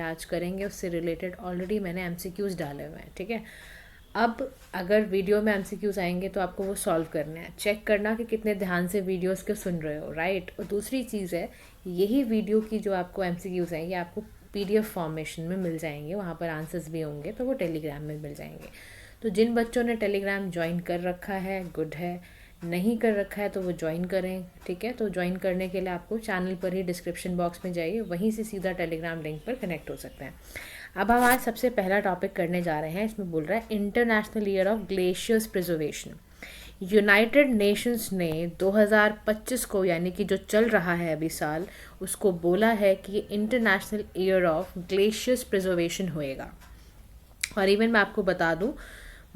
आज करेंगे उससे रिलेटेड ऑलरेडी मैंने एमसीक्यूज़ डाले हुए हैं, ठीक है। अब अगर वीडियो में एमसीक्यूज़ आएंगे तो आपको वो सॉल्व करने हैं, चेक करना कि कितने ध्यान से वीडियोस के सुन रहे हो, राइट। और दूसरी चीज़ है, यही वीडियो की जो आपको एमसीक्यूज़ हैं ये आपको पीडीएफ फॉर्मेशन में मिल जाएंगे, वहाँ पर आंसर्स भी होंगे, तो वो टेलीग्राम में मिल जाएंगे। तो जिन बच्चों ने टेलीग्राम ज्वाइन कर रखा है गुड है, नहीं कर रखा है तो वो ज्वाइन करें, ठीक है। तो ज्वाइन करने के लिए आपको चैनल पर ही डिस्क्रिप्शन बॉक्स में जाइए, वहीं से सीधा टेलीग्राम लिंक पर कनेक्ट हो सकते हैं। अब हम आज सबसे पहला टॉपिक करने जा रहे हैं, इसमें बोल रहा है international year of glaciers preservation. United Nations ने 2025 को, यानी कि जो चल रहा है अभी साल, उसको बोला है कि ये international year of glaciers preservation होएगा। और इवन मैं आपको बता दूं,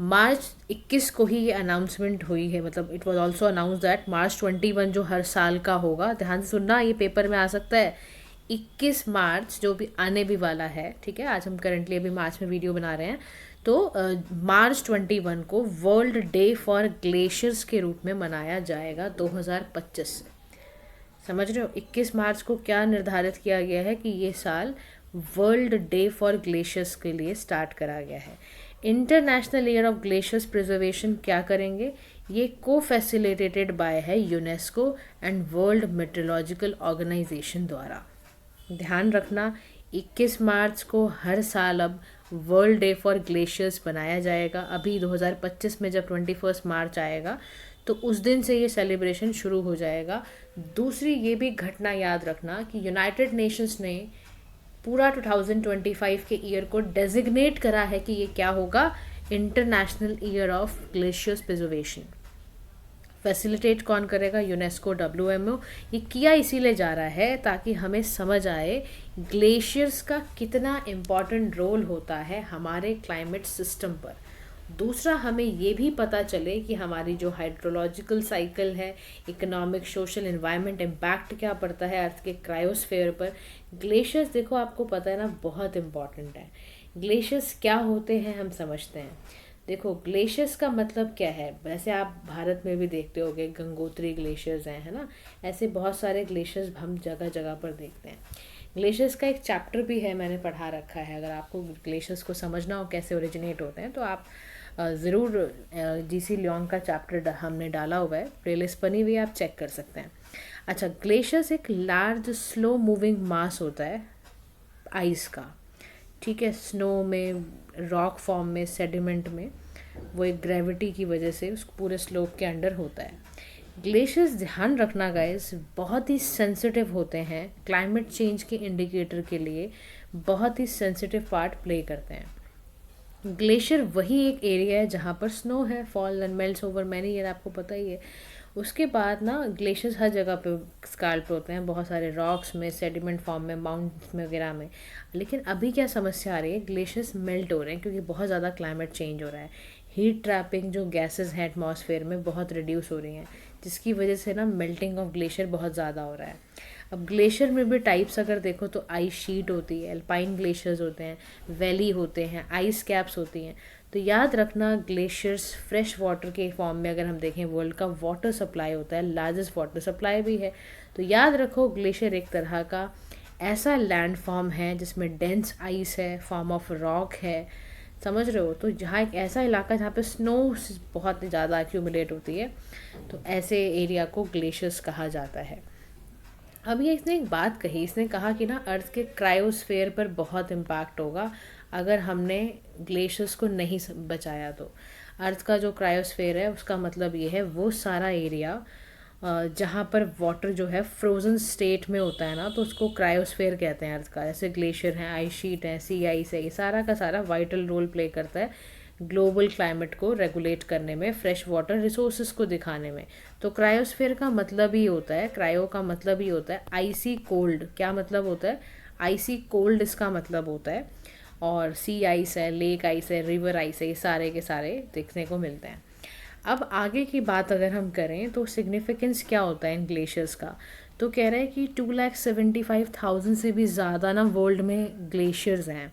मार्च 21 को ही ये अनाउंसमेंट हुई है, मतलब it was also announce that March 21 जो हर साल का होगा, ध्यान से सुनना, ये पेपर में आ सकता है, 21 मार्च जो भी आने भी वाला है, ठीक है। आज हम करंटली अभी मार्च में वीडियो बना रहे हैं, तो मार्च 21 को वर्ल्ड डे फॉर ग्लेशियर्स के रूप में मनाया जाएगा 2025 से। समझ रहे हो, 21 मार्च को क्या निर्धारित किया गया है कि ये साल वर्ल्ड डे फॉर ग्लेशियर्स के लिए स्टार्ट करा गया है। International year of glaciers preservation क्या करेंगे, ये को फैसिलिटेटेड बाय है UNESCO and world meteorological organization द्वारा। ध्यान रखना, 21 मार्च को हर साल अब वर्ल्ड डे फॉर ग्लेशियर्स बनाया जाएगा। अभी 2025 में जब 21 मार्च आएगा तो उस दिन से ये सेलिब्रेशन शुरू हो जाएगा। दूसरी ये भी घटना याद रखना कि यूनाइटेड नेशंस ने पूरा 2025 के ईयर को डेजिग्नेट करा है कि ये क्या होगा, international year of glaciers preservation. Facilitate कौन करेगा, यूनेस्को, WMO। ये किया इसीलिए जा रहा है ताकि हमें समझ आए ग्लेशियर्स का कितना इम्पॉर्टेंट रोल होता है हमारे क्लाइमेट सिस्टम पर। दूसरा, हमें ये भी पता चले कि हमारी जो हाइड्रोलॉजिकल साइकिल है, इकोनॉमिक, सोशल, एनवायरनमेंट इम्पैक्ट क्या पड़ता है अर्थ के क्रायोस्फेयर पर। ग्लेशियर्स देखो, आपको पता है ना, बहुत इम्पॉर्टेंट है। ग्लेशियर्स क्या होते हैं हम समझते हैं। देखो, ग्लेशियर्स का मतलब क्या है, वैसे आप भारत में भी देखते होगे गंगोत्री ग्लेशियर्स हैं, है ना, ऐसे बहुत सारे ग्लेशियर्स हम जगह जगह पर देखते हैं। ग्लेशियर्स का एक चैप्टर भी है, मैंने पढ़ा रखा है। अगर आपको ग्लेशियर्स को समझना हो कैसे ओरिजिनेट होते हैं तो आप ज़रूर GC लियोंग का चैप्टर हमने डाला हुआ है, प्लेलिस्ट बनी हुई है, आप चेक कर सकते हैं। अच्छा, ग्लेशियर्स एक लार्ज स्लो मूविंग मास होता है आइस का, ठीक है। स्नो में, रॉक फॉर्म में, सेडिमेंट में, वो एक ग्रेविटी की वजह से उस पूरे स्लोप के अंडर होता है। ग्लेशियर्स, ध्यान रखना गाइस, बहुत ही सेंसिटिव होते हैं, क्लाइमेट चेंज के इंडिकेटर के लिए बहुत ही सेंसिटिव पार्ट प्ले करते हैं। ग्लेशियर वही एक एरिया है जहाँ पर स्नो है, fall and melts over many year, आपको पता ही है। उसके बाद ना ग्लेशियर्स हर जगह पे स्काल्प होते हैं, बहुत सारे रॉक्स में, सेडिमेंट फॉर्म में, माउंटेन्स में वगैरह में। लेकिन अभी क्या समस्या आ रही है, ग्लेशियर्स मेल्ट हो रहे हैं क्योंकि बहुत ज़्यादा क्लाइमेट चेंज हो रहा है। हीट ट्रैपिंग जो गैसेस हैं एटमॉस्फेयर में बहुत रिड्यूस हो रही हैं, जिसकी वजह से ना मेल्टिंग ऑफ ग्लेशियर बहुत ज़्यादा हो रहा है। अब ग्लेशियर में भी टाइप्स अगर देखो तो आइस शीट होती है, एल्पाइन ग्लेशियर्स होते हैं, वैली होते हैं, आइस कैप्स होती हैं। तो याद रखना, ग्लेशियर्स फ्रेश वाटर के फॉर्म में अगर हम देखें, वर्ल्ड का वाटर सप्लाई होता है, लार्जेस्ट वाटर सप्लाई भी है। तो याद रखो, ग्लेशियर एक तरह का ऐसा लैंड फॉर्म है जिसमें डेंस आइस है, फॉर्म ऑफ रॉक है, समझ रहे हो। तो जहाँ एक ऐसा इलाका जहाँ पे स्नो बहुत ज़्यादा एक्यूमुलेट होती है, तो ऐसे एरिया को ग्लेशियर्स कहा जाता है। अब ये इसने एक बात कही, इसने कहा कि ना अर्थ के क्रायोस्फेयर पर बहुत इम्पैक्ट होगा अगर हमने ग्लेशियर्स को नहीं बचाया तो। अर्थ का जो क्रायोस्फेयर है उसका मतलब ये है वो सारा एरिया जहाँ पर वाटर जो है फ्रोज़न स्टेट में होता है ना, तो उसको क्रायोस्फेयर कहते हैं अर्थ का। जैसे ग्लेशियर हैं, आइस शीट है, सी आइस है, ये सारा का सारा वाइटल रोल प्ले करता है ग्लोबल क्लाइमेट को रेगुलेट करने में, फ्रेश वाटर रिसोर्सेज को दिखाने में। तो क्रायोस्फेयर का मतलब ही होता है, क्रायो का मतलब ही होता है आइसी कोल्ड। क्या मतलब होता है, आइसी कोल्ड इसका मतलब होता है। और सी आइस है, लेक आइस है, रिवर आइस है, ये सारे के सारे देखने को मिलते हैं। अब आगे की बात अगर हम करें तो सिग्निफिकेंस क्या होता है इन ग्लेशियर्स का, तो कह रहे हैं कि 2,75,000 से भी ज़्यादा ना वर्ल्ड में ग्लेशियर्स हैं।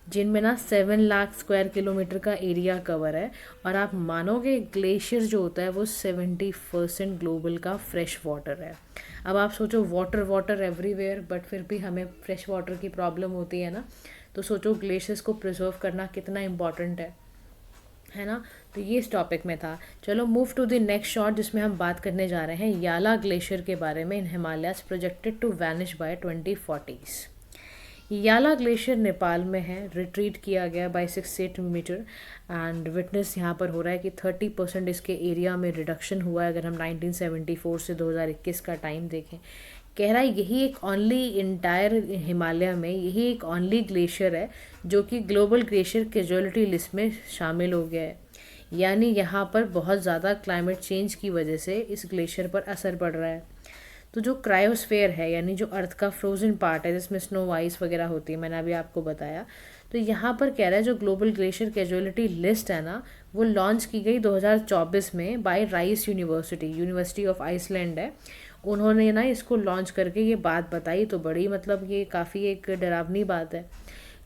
जिनमें ना 7 लाख स्क्वायर किलोमीटर का एरिया कवर है। और आप मानोगे ग्लेशियर जो होता है वो 70% ग्लोबल का फ्रेश वाटर है। अब आप सोचो वाटर वाटर एवरीवेयर, बट फिर भी हमें फ्रेश वाटर की प्रॉब्लम होती है ना। तो सोचो ग्लेशियर्स को प्रिजर्व करना कितना इम्पॉर्टेंट है ना। तो ये इस टॉपिक में था। चलो move to the next shot, जिसमें हम बात करने जा रहे हैं याला ग्लेशियर के बारे में। In Himalayas projected to vanish by 2040s। Yala glacier Nepal में है, रिट्रीट किया गया बाय 68 मीटर। एंड विटनेस यहाँ पर हो रहा है कि 30% इसके एरिया में रिडक्शन हुआ है। अगर हम 1974 से 2021 का टाइम देखें, कह रहा है यही एक ओनली इंटायर हिमालय में यही एक ओनली ग्लेशियर है जो कि ग्लोबल ग्लेशियर कैजुअलिटी लिस्ट में शामिल हो गया है। यानी यहाँ पर बहुत ज़्यादा क्लाइमेट चेंज की वजह से इस ग्लेशियर पर असर पड़ रहा है। तो जो क्रायोस्फेयर है, यानी जो अर्थ का फ्रोजन पार्ट है जिसमें स्नो आइस वगैरह होती है, मैंने अभी आपको बताया। तो यहाँ पर कह रहा है जो ग्लोबल ग्लेशियर कैजुअलिटी लिस्ट है ना, वो लॉन्च की गई 2024 में by Rice University of Iceland है। उन्होंने ना इसको लॉन्च करके ये बात बताई। तो बड़ी मतलब ये काफ़ी एक डरावनी बात है।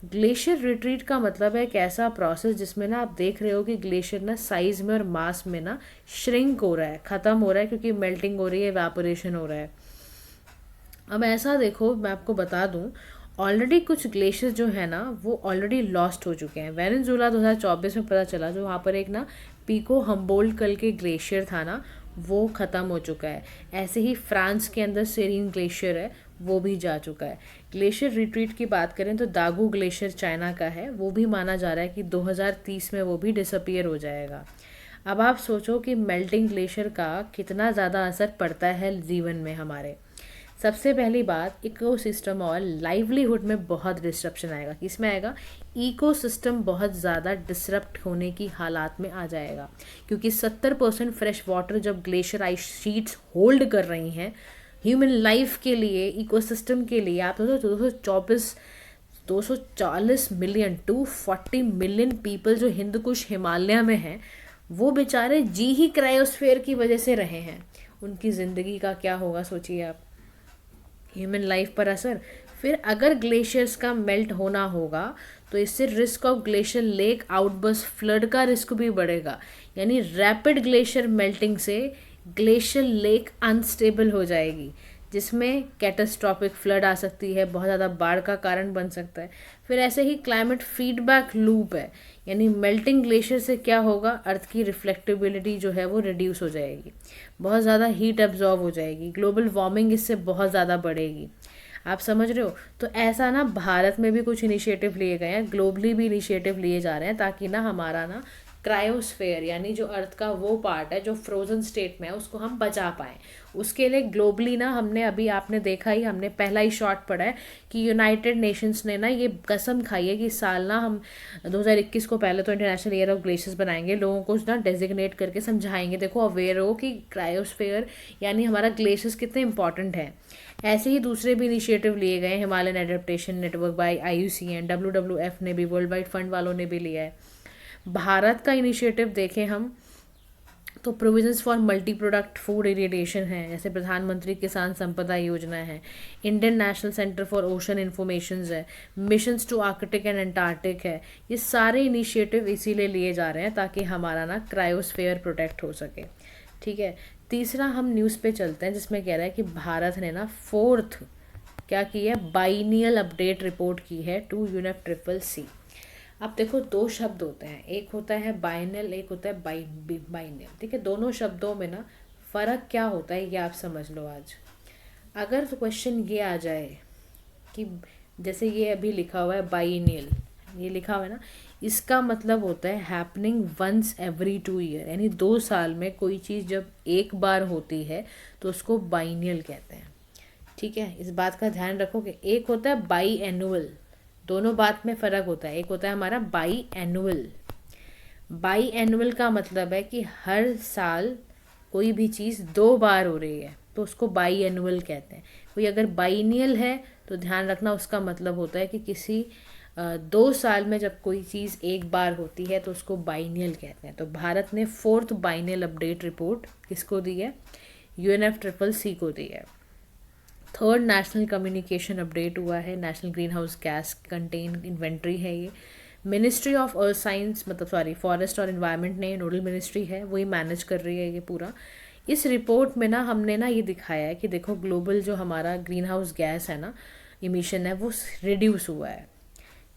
ग्लेशियर रिट्रीट का मतलब है एक ऐसा प्रोसेस जिसमें ना आप देख रहे हो कि ग्लेशियर ना साइज में और मास में ना श्रिंक हो रहा है, ख़त्म हो रहा है, क्योंकि मेल्टिंग हो रही है, एवापोरेशन हो रहा है। अब ऐसा देखो, मैं आपको बता दूं, ऑलरेडी कुछ ग्लेशियर जो है ना वो ऑलरेडी लॉस्ट हो चुके हैं। वेनेजुला 2024 में पता चला, जो वहाँ पर एक ना पीको हम्बोल्ट कल के ग्लेशियर था ना, वो ख़त्म हो चुका है। ऐसे ही फ्रांस के अंदर सेरीन ग्लेशियर है, वो भी जा चुका है। ग्लेशियर रिट्रीट की बात करें तो दागू ग्लेशियर चाइना का है, वो भी माना जा रहा है कि 2030 में वो भी डिसअपियर हो जाएगा। अब आप सोचो कि मेल्टिंग ग्लेशियर का कितना ज़्यादा असर पड़ता है जीवन में हमारे। सबसे पहली बात, इकोसिस्टम और लाइवलीहुड में बहुत डिस्ट्रप्शन आएगा। किसमें आएगा? इकोसिस्टम बहुत ज़्यादा डिसरप्ट होने की हालात में आ जाएगा, क्योंकि 70% फ्रेश वाटर जब ग्लेशियर आइस शीट्स होल्ड कर रही हैं ह्यूमन लाइफ के लिए, इकोसिस्टम के लिए। आप सोचो 240 मिलियन 240 मिलियन पीपल जो हिंदू कुश हिमालय में हैं, वो बेचारे जी ही क्रायोस्फेयर की वजह से रहे हैं। उनकी ज़िंदगी का क्या होगा सोचिए आप। ह्यूमन लाइफ पर असर। फिर अगर ग्लेशियर्स का मेल्ट होना होगा तो इससे risk of glacier lake outburst flood का रिस्क भी बढ़ेगा। यानी रैपिड ग्लेशियर मेल्टिंग से ग्लेशियर लेक अनस्टेबल हो जाएगी, जिसमें कैटास्ट्रॉफिक फ्लड आ सकती है, बहुत ज़्यादा बाढ़ का कारण बन सकता है। फिर ऐसे ही क्लाइमेट फीडबैक लूप है, यानी मेल्टिंग ग्लेशियर से क्या होगा, अर्थ की रिफ्लेक्टिबिलिटी जो है वो रिड्यूस हो जाएगी, बहुत ज़्यादा हीट एब्जॉर्ब हो जाएगी, ग्लोबल वार्मिंग इससे बहुत ज़्यादा बढ़ेगी। आप समझ रहे हो। तो ऐसा ना भारत में भी कुछ इनिशिएटिव लिए गए हैं, ग्लोबली भी इनिशिएटिव लिए जा रहे हैं, ताकि ना हमारा ना क्रायोस्फेयर यानी जो अर्थ का वो पार्ट है जो फ्रोजन स्टेट में है उसको हम बचा पाएँ। उसके लिए ग्लोबली ना हमने अभी आपने देखा ही, हमने पहला ही शॉट पढ़ा है कि यूनाइटेड नेशंस ने ना ये कसम खाई है कि इस साल ना हम 2021 को पहले तो इंटरनेशनल ईयर ऑफ ग्लेशियर्स बनाएंगे, लोगों को ना डेजिग्नेट करके समझाएंगे, देखो अवेयर हो कि क्रायोस्फेयर यानी हमारा ग्लेशियर्स कितने इंपॉर्टेंट है। ऐसे ही दूसरे भी इनिशिएटिव लिए गए, Himalayan adaptation network by IUCN, WWF ने भी, वर्ल्ड वाइड फंड वालों ने भी लिया है। भारत का इनिशिएटिव देखें हम तो provisions for multi product food irritation है, जैसे प्रधानमंत्री किसान संपदा योजना है, Indian national centre for ocean informations है, missions to Arctic and Antarctic है। ये सारे इनिशिएटिव इसीलिए लिए जा रहे हैं ताकि हमारा ना क्रायोस्फेयर प्रोटेक्ट हो सके। ठीक है। तीसरा हम न्यूज़ पे चलते हैं, जिसमें कह रहा है कि भारत ने ना 4th क्या की है, बाइनियल अपडेट रिपोर्ट की है टू UNFCCC। अब देखो, दो शब्द होते हैं, एक होता है बाइनल, एक होता है बाइनल। ठीक है। दोनों शब्दों में ना फ़र्क क्या होता है ये आप समझ लो आज। अगर तो क्वेश्चन ये आ जाए कि जैसे ये अभी लिखा हुआ है बाइनियल, ये लिखा हुआ है ना, इसका मतलब होता है हैपनिंग वंस एवरी 2 ईयर, यानी 2 साल में कोई चीज़ जब एक बार होती है तो उसको बाइनियल कहते हैं। ठीक है। इस बात का ध्यान रखो कि एक होता है बाई एनुअल, दोनों बात में फ़र्क होता है। एक होता है हमारा बाई एनुअल, बाई एनुअल का मतलब है कि हर साल कोई भी चीज़ 2 बार हो रही है तो उसको बाई एनुअल कहते हैं। कोई अगर बाइनियल है तो ध्यान रखना उसका मतलब होता है कि किसी 2 साल में जब कोई चीज़ एक बार होती है तो उसको बाइनियल कहते हैं। तो भारत ने 4th बाइनियल अपडेट रिपोर्ट किसको दी है, UNFCCC को दी है। थर्ड नेशनल कम्युनिकेशन अपडेट हुआ है, national green house gas contain inventory है ये। मिनिस्ट्री ऑफ अर्थ साइंस मतलब सॉरी फॉरेस्ट और इन्वायरमेंट ने नोडल मिनिस्ट्री है, वही मैनेज कर रही है ये पूरा। इस रिपोर्ट में ना हमने ना ये दिखाया है कि देखो ग्लोबल जो हमारा ग्रीन हाउस गैस है ना इमिशन है वो रिड्यूस हुआ है,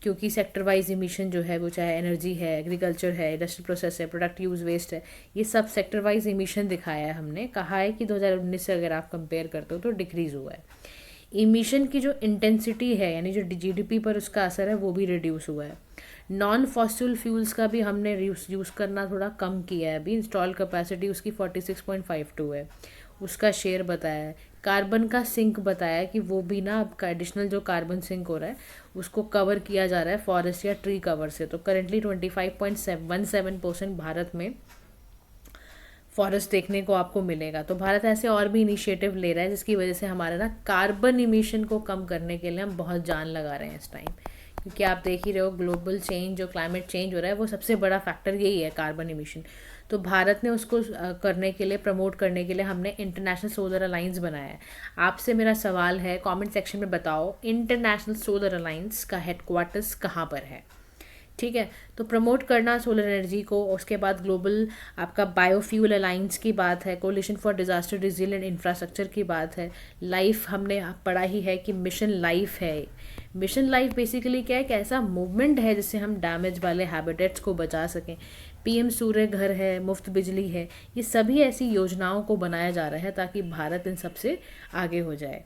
क्योंकि सेक्टर वाइज इमिशन जो है वो चाहे एनर्जी है, एग्रीकल्चर है, इंडस्ट्रियल प्रोसेस है, प्रोडक्ट यूज वेस्ट है, ये सब सेक्टर वाइज इमिशन दिखाया है हमने। कहा है कि 2019 से अगर आप कंपेयर करते हो तो डिक्रीज़ हुआ है। इमिशन की जो इंटेंसिटी है यानी जो जीडीपी पर उसका असर है वो भी रिड्यूस हुआ है। नॉन फॉसिल फ्यूल्स का भी हमने यूज़ करना थोड़ा कम किया है, अभी इंस्टॉल कैपेसिटी उसकी 46.52 है, उसका शेयर बताया है। कार्बन का सिंक बताया है कि वो भी ना आपका एडिशनल जो कार्बन सिंक हो रहा है उसको कवर किया जा रहा है फॉरेस्ट या ट्री कवर से। तो करेंटली 25.17% भारत में फॉरेस्ट देखने को आपको मिलेगा। तो भारत ऐसे और भी इनिशिएटिव ले रहा है जिसकी वजह से हमारा ना कार्बन इमिशन को कम करने के लिए हम बहुत जान लगा रहे हैं इस टाइम, क्योंकि आप देख ही रहे हो ग्लोबल चेंज जो क्लाइमेट चेंज हो रहा है वो सबसे बड़ा फैक्टर यही है कार्बन इमिशन। तो भारत ने उसको करने के लिए प्रमोट करने के लिए हमने इंटरनेशनल सोलर अलायंस बनाया है। आपसे मेरा सवाल है कमेंट सेक्शन में बताओ इंटरनेशनल सोलर अलायंस का हेडक्वार्टर्स कहाँ पर है, ठीक है। तो प्रमोट करना सोलर एनर्जी को, उसके बाद ग्लोबल आपका बायोफ्यूल अलायंस की बात है, collision for disaster resilient infrastructure की बात है, लाइफ हमने पढ़ा ही है कि मिशन लाइफ है। मिशन लाइफ बेसिकली क्या है कि ऐसा मूवमेंट है जिससे हम डैमेज वाले हैबिटेट्स को बचा सकें। पीएम सूर्य घर है, मुफ्त बिजली है, ये सभी ऐसी योजनाओं को बनाया जा रहा है ताकि भारत इन सबसे आगे हो जाए।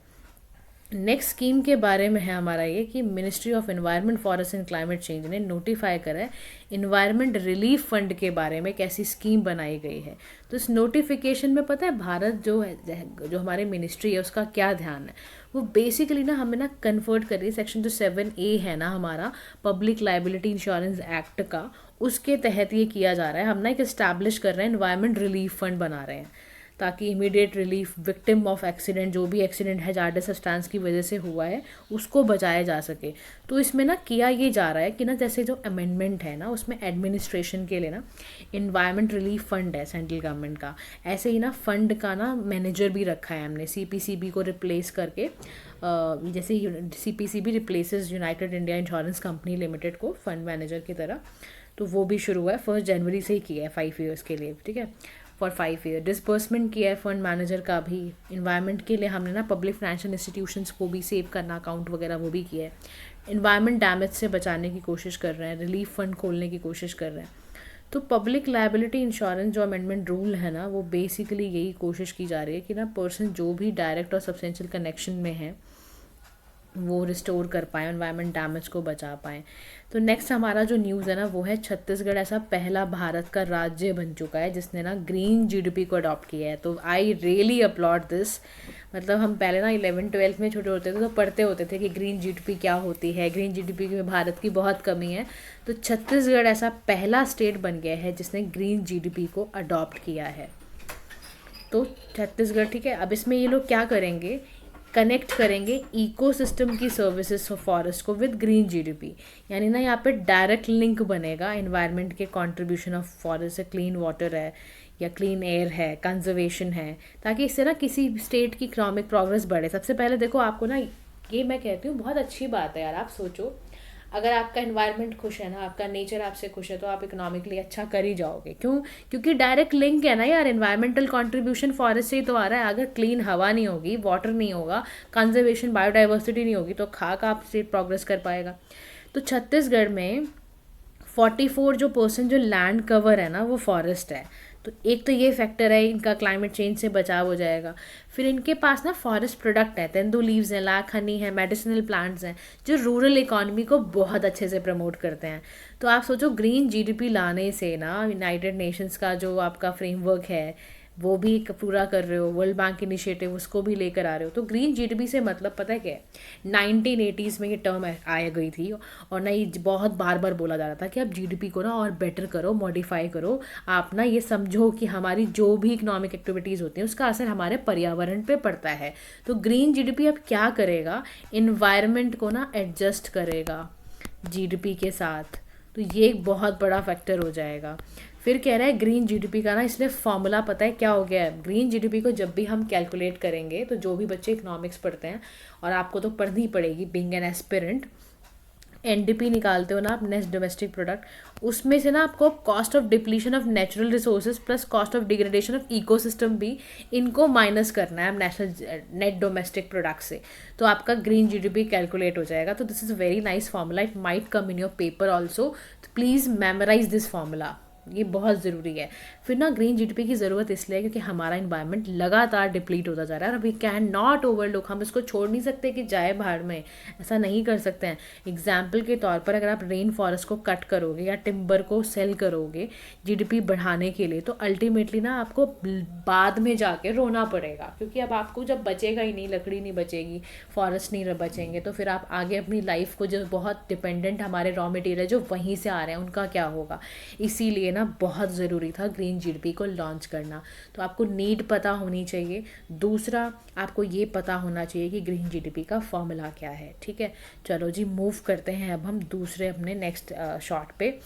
नेक्स्ट स्कीम के बारे में है हमारा ये कि ministry of environment forest and climate change ने नोटिफाई करा है इन्वायरमेंट रिलीफ फंड के बारे में कैसी स्कीम बनाई गई है। तो इस नोटिफिकेशन में पता है भारत जो है जो हमारी मिनिस्ट्री है उसका क्या ध्यान है, वो बेसिकली ना हमें ना कन्वर्ट कर रही है सेक्शन जो 7A है ना हमारा पब्लिक लाइबिलिटी इंश्योरेंस एक्ट का, उसके तहत ये किया जा रहा है। हम ना एक इस्टेब्लिश कर रहे हैं एनवायरनमेंट रिलीफ फंड बना रहे हैं ताकि immediate relief victim of accident, जो भी एक्सीडेंट हैजार्डस सब्सटेंस की वजह से हुआ है उसको बचाया जा सके। तो इसमें ना किया ये जा रहा है कि ना जैसे जो अमेंडमेंट है ना उसमें एडमिनिस्ट्रेशन के लिए ना एनवायरनमेंट रिलीफ फंड है सेंट्रल गवर्नमेंट का, ऐसे ही ना फंड का ना मैनेजर भी रखा है हमने सीपीसीबी को रिप्लेस करके। जैसे CPCB replaces United India insurance company limited को फंड मैनेजर की तरह, तो वो भी शुरू हुआ है 1 जनवरी से ही किया है 5 ईयर्स के लिए, ठीक है, फॉर 5 ईयर। डिसबर्समेंट किया है फंड मैनेजर का भी। इन्वायरमेंट के लिए हमने ना पब्लिक फाइनेंशियल इंस्टीट्यूशंस को भी सेव करना अकाउंट वगैरह वो भी किया है। इन्वायरमेंट डैमेज से बचाने की कोशिश कर रहे हैं, रिलीफ फंड खोलने की कोशिश कर रहे हैं। तो पब्लिक लायबिलिटी इंश्योरेंस जो अमेंडमेंट रूल है ना वो बेसिकली यही कोशिश की जा रही है कि ना पर्सन जो भी डायरेक्ट और सब्सटेंशियल कनेक्शन में है वो रिस्टोर कर पाएँ, एनवायरनमेंट डैमेज को बचा पाएँ। तो नेक्स्ट हमारा जो न्यूज़ है ना वो है छत्तीसगढ़ ऐसा पहला भारत का राज्य बन चुका है जिसने ना ग्रीन जीडीपी को अडॉप्ट किया है। तो आई रियली अपलॉड दिस। मतलब हम पहले ना 11-12 में छोटे होते थे तो पढ़ते होते थे कि ग्रीन जीडीपी क्या होती है, ग्रीन जीडीपी में भारत की बहुत कमी है। तो छत्तीसगढ़ ऐसा पहला स्टेट बन गया है जिसने ग्रीन जीडीपी को अडॉप्ट किया है। तो छत्तीसगढ़, ठीक है। अब इसमें ये लोग क्या करेंगे, कनेक्ट करेंगे इकोसिस्टम की सर्विसेज फॉरेस्ट को विद ग्रीन जीडीपी, यानी ना यहाँ पे डायरेक्ट लिंक बनेगा एनवायरनमेंट के कंट्रीब्यूशन ऑफ फॉरेस्ट से, क्लीन वाटर है या क्लीन एयर है, कंजर्वेशन है, ताकि इससे ना किसी स्टेट की इकोनॉमिक प्रोग्रेस बढ़े। सबसे पहले देखो आपको ना ये मैं कहती हूँ बहुत अच्छी बात है यार। आप सोचो अगर आपका एनवायरनमेंट खुश है ना, आपका नेचर आपसे खुश है, तो आप इकोनॉमिकली अच्छा कर ही जाओगे। क्यों? क्योंकि डायरेक्ट लिंक है ना यार, एनवायरमेंटल कंट्रीब्यूशन फॉरेस्ट से ही तो आ रहा है। अगर क्लीन हवा नहीं होगी, वाटर नहीं होगा, कंजर्वेशन बायोडाइवर्सिटी नहीं होगी तो खाक आपसे प्रोग्रेस कर पाएगा। तो छत्तीसगढ़ में 44% जो लैंड कवर है ना वो फॉरेस्ट है। तो एक तो ये फैक्टर है, इनका क्लाइमेट चेंज से बचाव हो जाएगा। फिर इनके पास ना फॉरेस्ट प्रोडक्ट है, तेंदू लीव्स हैं, लाख हनी है, मेडिसिनल प्लांट्स हैं जो रूरल इकॉनमी को बहुत अच्छे से प्रमोट करते हैं। तो आप सोचो ग्रीन जीडीपी लाने से ना यूनाइटेड नेशंस का जो आपका फ्रेमवर्क है वो भी पूरा कर रहे हो, वर्ल्ड बैंक इनिशिएटिव उसको भी लेकर आ रहे हो। तो ग्रीन जीडीपी से मतलब पता है क्या है, 1980s में ये टर्म आ गई थी और ना ये बहुत बार बार बोला जा रहा था कि आप जीडीपी को ना और बेटर करो, मॉडिफाई करो। आप ना ये समझो कि हमारी जो भी इकोनॉमिक एक्टिविटीज़ होती हैं उसका असर हमारे पर्यावरण पे पड़ता है। तो ग्रीन जीडीपी अब क्या करेगा, इन्वायरमेंट को ना एडजस्ट करेगा जीडीपी के साथ। तो ये एक बहुत बड़ा फैक्टर हो जाएगा। फिर कह रहा है ग्रीन जीडीपी का ना इसलिए फॉर्मूला पता है क्या हो गया है। ग्रीन जीडीपी को जब भी हम कैलकुलेट करेंगे, तो जो भी बच्चे इकोनॉमिक्स पढ़ते हैं, और आपको तो पढ़नी पड़ेगी बीइंग एन एस्पिरेंट, एनडीपी निकालते हो ना आप, नेट डोमेस्टिक प्रोडक्ट, उसमें से ना आपको cost of depletion of natural resources plus cost of degradation of ecosystem भी, इनको माइनस करना है नेशनल नेट डोमेस्टिक प्रोडक्ट से, तो आपका ग्रीन जीडीपी कैलकुलेट हो जाएगा। तो this is very nice formula, it might come in your paper also, तो प्लीज़ मेमोराइज दिस फार्मूला, ये बहुत ज़रूरी है। फिर ना ग्रीन जीडीपी की ज़रूरत इसलिए है क्योंकि हमारा इन्वायरमेंट लगातार डिप्लीट होता जा रहा है, और वी कैन नॉट ओवरलुक, हम इसको छोड़ नहीं सकते कि जाए भाड़ में, ऐसा नहीं कर सकते हैं। एग्जाम्पल के तौर पर अगर आप रेन फॉरेस्ट को कट करोगे या टिम्बर को सेल करोगे जीडीपी बढ़ाने के लिए, तो अल्टीमेटली ना आपको बाद में जाके रोना पड़ेगा, क्योंकि अब आपको जब बचेगा ही नहीं, लकड़ी नहीं बचेगी, फॉरेस्ट नहीं बचेंगे, तो फिर आप आगे अपनी लाइफ को, जो बहुत डिपेंडेंट हमारे रॉ मटेरियल जो वहीं से आ रहे हैं, उनका क्या होगा। इसीलिए ना बहुत ज़रूरी था ग्रीन जीडीपी को लॉन्च करना। तो आपको नीड पता होनी चाहिए, दूसरा आपको ये पता होना चाहिए कि ग्रीन जीडीपी का फॉर्मूला क्या है। ठीक है, चलो जी मूव करते हैं अब हम दूसरे अपने नेक्स्ट शॉट पे,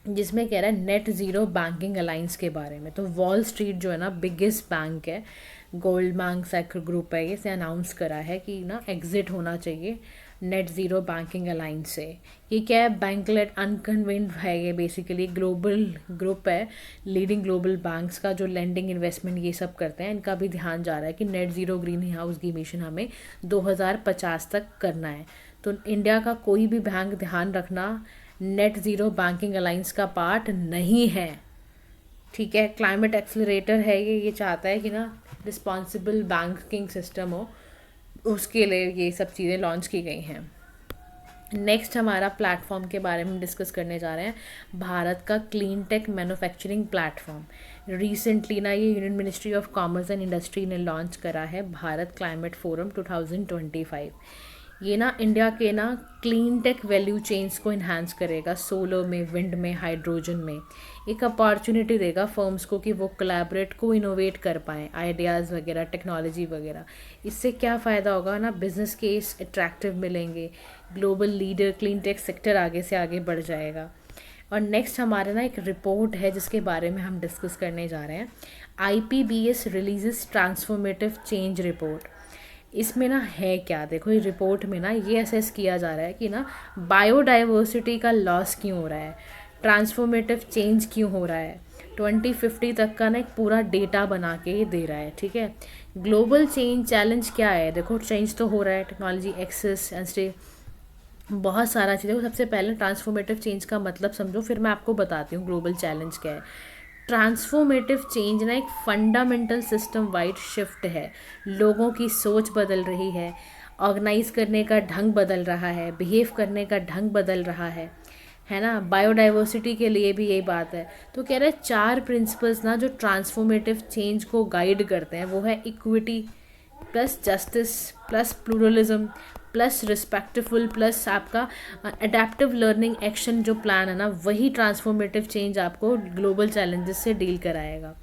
जिसमें कह रहा है नेट ज़ीरो बैंकिंग अलायंस के बारे में। तो वॉल स्ट्रीट जो है ना बिगेस्ट बैंक है, गोल्डमैन सैक्स ग्रुप है, इसे अनाउंस करा है कि ना एग्जिट होना चाहिए नेट ज़ीरो बैंकिंग अलायंस से। ये क्या है, बैंकलेट अनकन्वेंट है, ये बेसिकली ग्लोबल ग्रुप है, लीडिंग ग्लोबल बैंक्स का जो लेंडिंग इन्वेस्टमेंट ये सब करते हैं, इनका भी ध्यान जा रहा है कि नेट ज़ीरो ग्रीन हाउस की मिशन हमें 2050 तक करना है। तो इंडिया का कोई भी बैंक, ध्यान रखना, नेट ज़ीरो बैंकिंग अलायंस का पार्ट नहीं है। ठीक है, क्लाइमेट एक्सेलरेटर है ये चाहता है कि ना रिस्पॉन्सिबल बैंकिंग सिस्टम हो, उसके लिए ये सब चीज़ें लॉन्च की गई हैं। नेक्स्ट हमारा प्लेटफॉर्म के बारे में डिस्कस करने जा रहे हैं, भारत का clean tech manufacturing platform. Recently ना ये union ministry of commerce and industry ने लॉन्च करा है भारत क्लाइमेट फोरम 2025। ये ना इंडिया के ना क्लीन टेक वैल्यू चेन्स को इन्हांस करेगा, सोलर में, विंड में, हाइड्रोजन में। एक अपॉर्चुनिटी देगा फर्म्स को कि वो कोलैबोरेट, को इनोवेट कर पाएँ, आइडियाज़ वगैरह, टेक्नोलॉजी वगैरह। इससे क्या फ़ायदा होगा ना, बिजनेस केस अट्रैक्टिव मिलेंगे, global leader clean tech sector आगे से आगे बढ़ जाएगा। और नेक्स्ट हमारा ना एक रिपोर्ट है जिसके बारे में हम डिस्कस करने जा रहे हैं, IPBS releases transformative change report. इसमें ना है क्या, देखो ये रिपोर्ट में ना ये असेस किया जा रहा है कि ना बायोडाइवर्सिटी का लॉस क्यों हो रहा है, ट्रांसफॉर्मेटिव चेंज क्यों हो रहा है, 2050 तक का ना एक पूरा डेटा बना के ये दे रहा है। ठीक है, ग्लोबल चेंज चैलेंज क्या है, देखो चेंज तो हो रहा है, टेक्नोलॉजी एक्सेस एंड बहुत सारा चीज़ें। सबसे पहले ट्रांसफॉर्मेटिव चेंज का मतलब समझो, फिर मैं आपको बताती हूँ ग्लोबल चैलेंज क्या है। ट्रांसफॉर्मेटिव चेंज ना एक फंडामेंटल सिस्टम वाइड शिफ्ट है, लोगों की सोच बदल रही है, ऑर्गेनाइज करने का ढंग बदल रहा है, बिहेव करने का ढंग बदल रहा है ना। बायोडाइवर्सिटी के लिए भी यही बात है। तो कह रहे हैं 4 प्रिंसिपल्स ना जो ट्रांसफॉर्मेटिव चेंज को गाइड करते हैं, वो है equity plus justice plus pluralism plus respectful plus आपका अडेप्टिव लर्निंग एक्शन जो प्लान है ना, वही ट्रांसफॉर्मेटिव चेंज आपको ग्लोबल चैलेंजेस से डील कराएगा।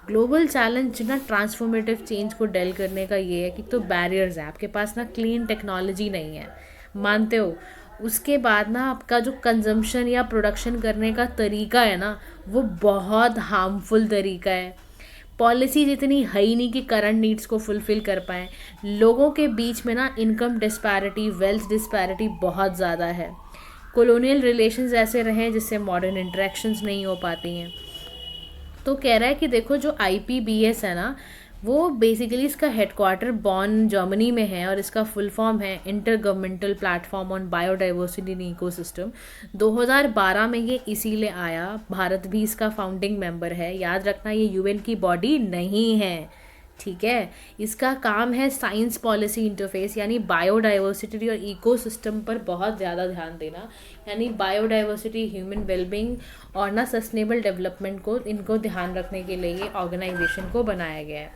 ग्लोबल चैलेंज ना ट्रांसफॉर्मेटिव चेंज को डील करने का ये है कि तो बैरियर्स है, आपके पास ना क्लीन टेक्नोलॉजी नहीं है, मानते हो। उसके बाद ना आपका जो कंजम्पशन या प्रोडक्शन करने का तरीका है ना, वो बहुत हार्मफुल तरीका है। पॉलिसीज इतनी है ही नहीं कि करंट नीड्स को फुलफ़िल कर पाएँ। लोगों के बीच में ना इनकम डिस्पैरिटी, वेल्थ डिस्पैरिटी बहुत ज़्यादा है। कॉलोनियल रिलेशंस ऐसे रहे जिससे मॉडर्न इंटरेक्शंस नहीं हो पाती हैं। तो कह रहा है कि देखो जो IPBS है ना, वो बेसिकली इसका हेडक्वार्टर बॉन जर्मनी में है, और इसका फुल फॉर्म है inter governmental platform on biodiversity in ecosystem. 2012 में ये इसीलिए आया, भारत भी इसका फाउंडिंग मेंबर है। याद रखना ये UN की बॉडी नहीं है, ठीक है। इसका काम है साइंस पॉलिसी इंटरफेस, यानी बायोडाइवर्सिटी और इकोसिस्टम पर बहुत ज़्यादा ध्यान देना, यानी बायोडाइवर्सिटी, ह्यूमन वेलबींग और ना सस्टेनेबल डेवलपमेंट को, इनको ध्यान रखने के लिए ये ऑर्गेनाइजेशन को बनाया गया है।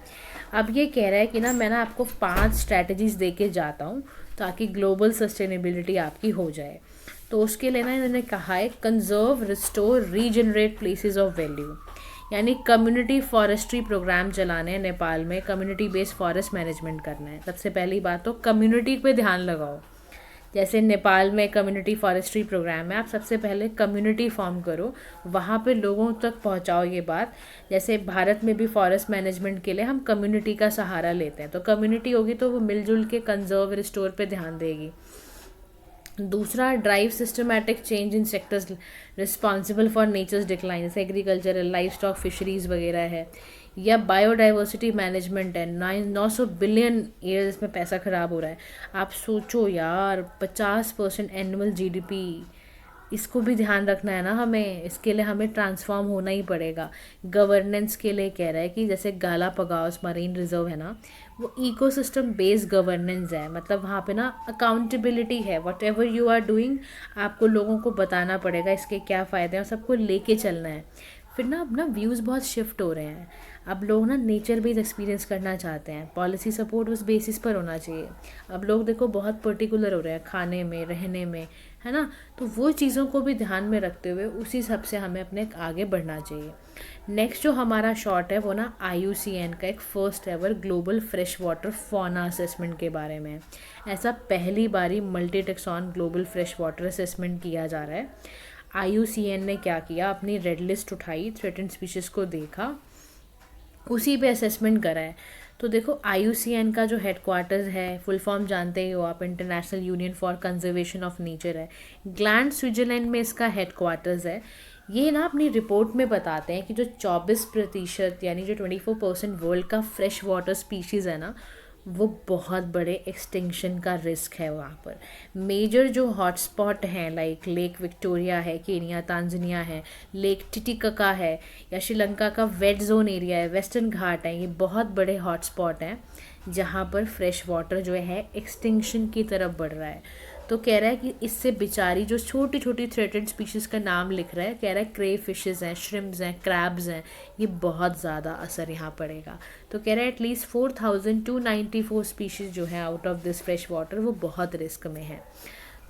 अब ये कह रहा है कि ना मैं ना आपको 5 स्ट्रैटेजीज दे के जाता हूँ ताकि ग्लोबल सस्टेनेबिलिटी आपकी हो जाए। तो उसके लिए ना इन्होंने कहा है conserve, restore, regenerate places of value, यानी कम्युनिटी फॉरेस्ट्री प्रोग्राम चलाने हैं नेपाल में, कम्युनिटी बेस्ड फॉरेस्ट मैनेजमेंट करना है। सबसे पहली बात तो कम्युनिटी पे ध्यान लगाओ, जैसे नेपाल में कम्युनिटी फॉरेस्ट्री प्रोग्राम है, आप सबसे पहले कम्युनिटी फॉर्म करो, वहाँ पे लोगों तक पहुँचाओ ये बात। जैसे भारत में भी फॉरेस्ट मैनेजमेंट के लिए हम कम्युनिटी का सहारा लेते हैं, तो कम्युनिटी होगी तो वो मिलजुल के कंजर्व रिस्टोर पे ध्यान देगी। दूसरा, drive systematic change in sectors responsible for nature's decline, जैसे एग्रीकल्चरल, लाइफ स्टॉक, फिशरीज वगैरह है, या बायोडाइवर्सिटी मैनेजमेंट है। 900 बिलियन ईयर्स में पैसा ख़राब हो रहा है। आप सोचो यार, 50% एनुअल जीडीपी, इसको भी ध्यान रखना है ना हमें, इसके लिए हमें ट्रांसफॉर्म होना ही पड़ेगा। गवर्नेंस के लिए कह रहा है कि जैसे गालापागोस मरीन रिजर्व है ना, वो इकोसिस्टम बेस्ड गवर्नेंस है, मतलब वहाँ पे ना अकाउंटेबिलिटी है। Whatever you are doing, आपको लोगों को बताना पड़ेगा इसके क्या फ़ायदे हैं और सबको लेके चलना है। फिर ना अब ना व्यूज़ बहुत शिफ्ट हो रहे हैं, अब लोग ना नेचर बेस्ड एक्सपीरियंस करना चाहते हैं, पॉलिसी सपोर्ट उस बेसिस पर होना चाहिए। अब लोग देखो बहुत पर्टिकुलर हो रहे हैं खाने में, रहने में, है ना, तो वो चीज़ों को भी ध्यान में रखते हुए उसी हिसाब से हमें अपने आगे बढ़ना चाहिए। नेक्स्ट जो हमारा शॉर्ट है वो ना IUCN का एक first ever global fresh water fauna assessment के बारे में है। ऐसा पहली बारी multi tax on global fresh water assessment किया जा रहा है। IUCN ने क्या किया, अपनी रेड लिस्ट उठाई, थ्रेटेंड स्पीशीज़ को देखा, उसी पे असेसमेंट करा है। तो देखो IUCN का जो हेडक्वार्टर्स है, फुल फॉर्म जानते ही हो आप, international union for conservation of nature है, ग्लैंड स्विट्जरलैंड में इसका हेडक्वार्टर्स है। ये ना अपनी रिपोर्ट में बताते हैं कि जो 24% यानी जो 24% वर्ल्ड का फ्रेश वाटर स्पीशीज़ है ना, वो बहुत बड़े एक्सटिंक्शन का रिस्क है वहाँ पर। मेजर जो हॉटस्पॉट हैं लाइक लेक विक्टोरिया है, केनिया, तांजानिया है, लेक टिटिकाका है, या श्रीलंका का वेट जोन एरिया है, वेस्टर्न घाट है, ये बहुत बड़े हॉटस्पॉट हैं जहाँ पर फ्रेश वाटर जो है एक्सटिंक्शन की तरफ बढ़ रहा है। तो कह रहा है कि इससे बेचारी जो छोटी छोटी थ्रेटेड स्पीशीज़ का नाम लिख रहा है, कह रहा है क्रे फिशेज़ हैं, श्रिम्स हैं, क्रैब्स हैं, ये बहुत ज़्यादा असर यहाँ पड़ेगा। तो कह रहा है एटलीस्ट 4294 स्पीशीज़ जो है out of this fresh water वो बहुत रिस्क में है।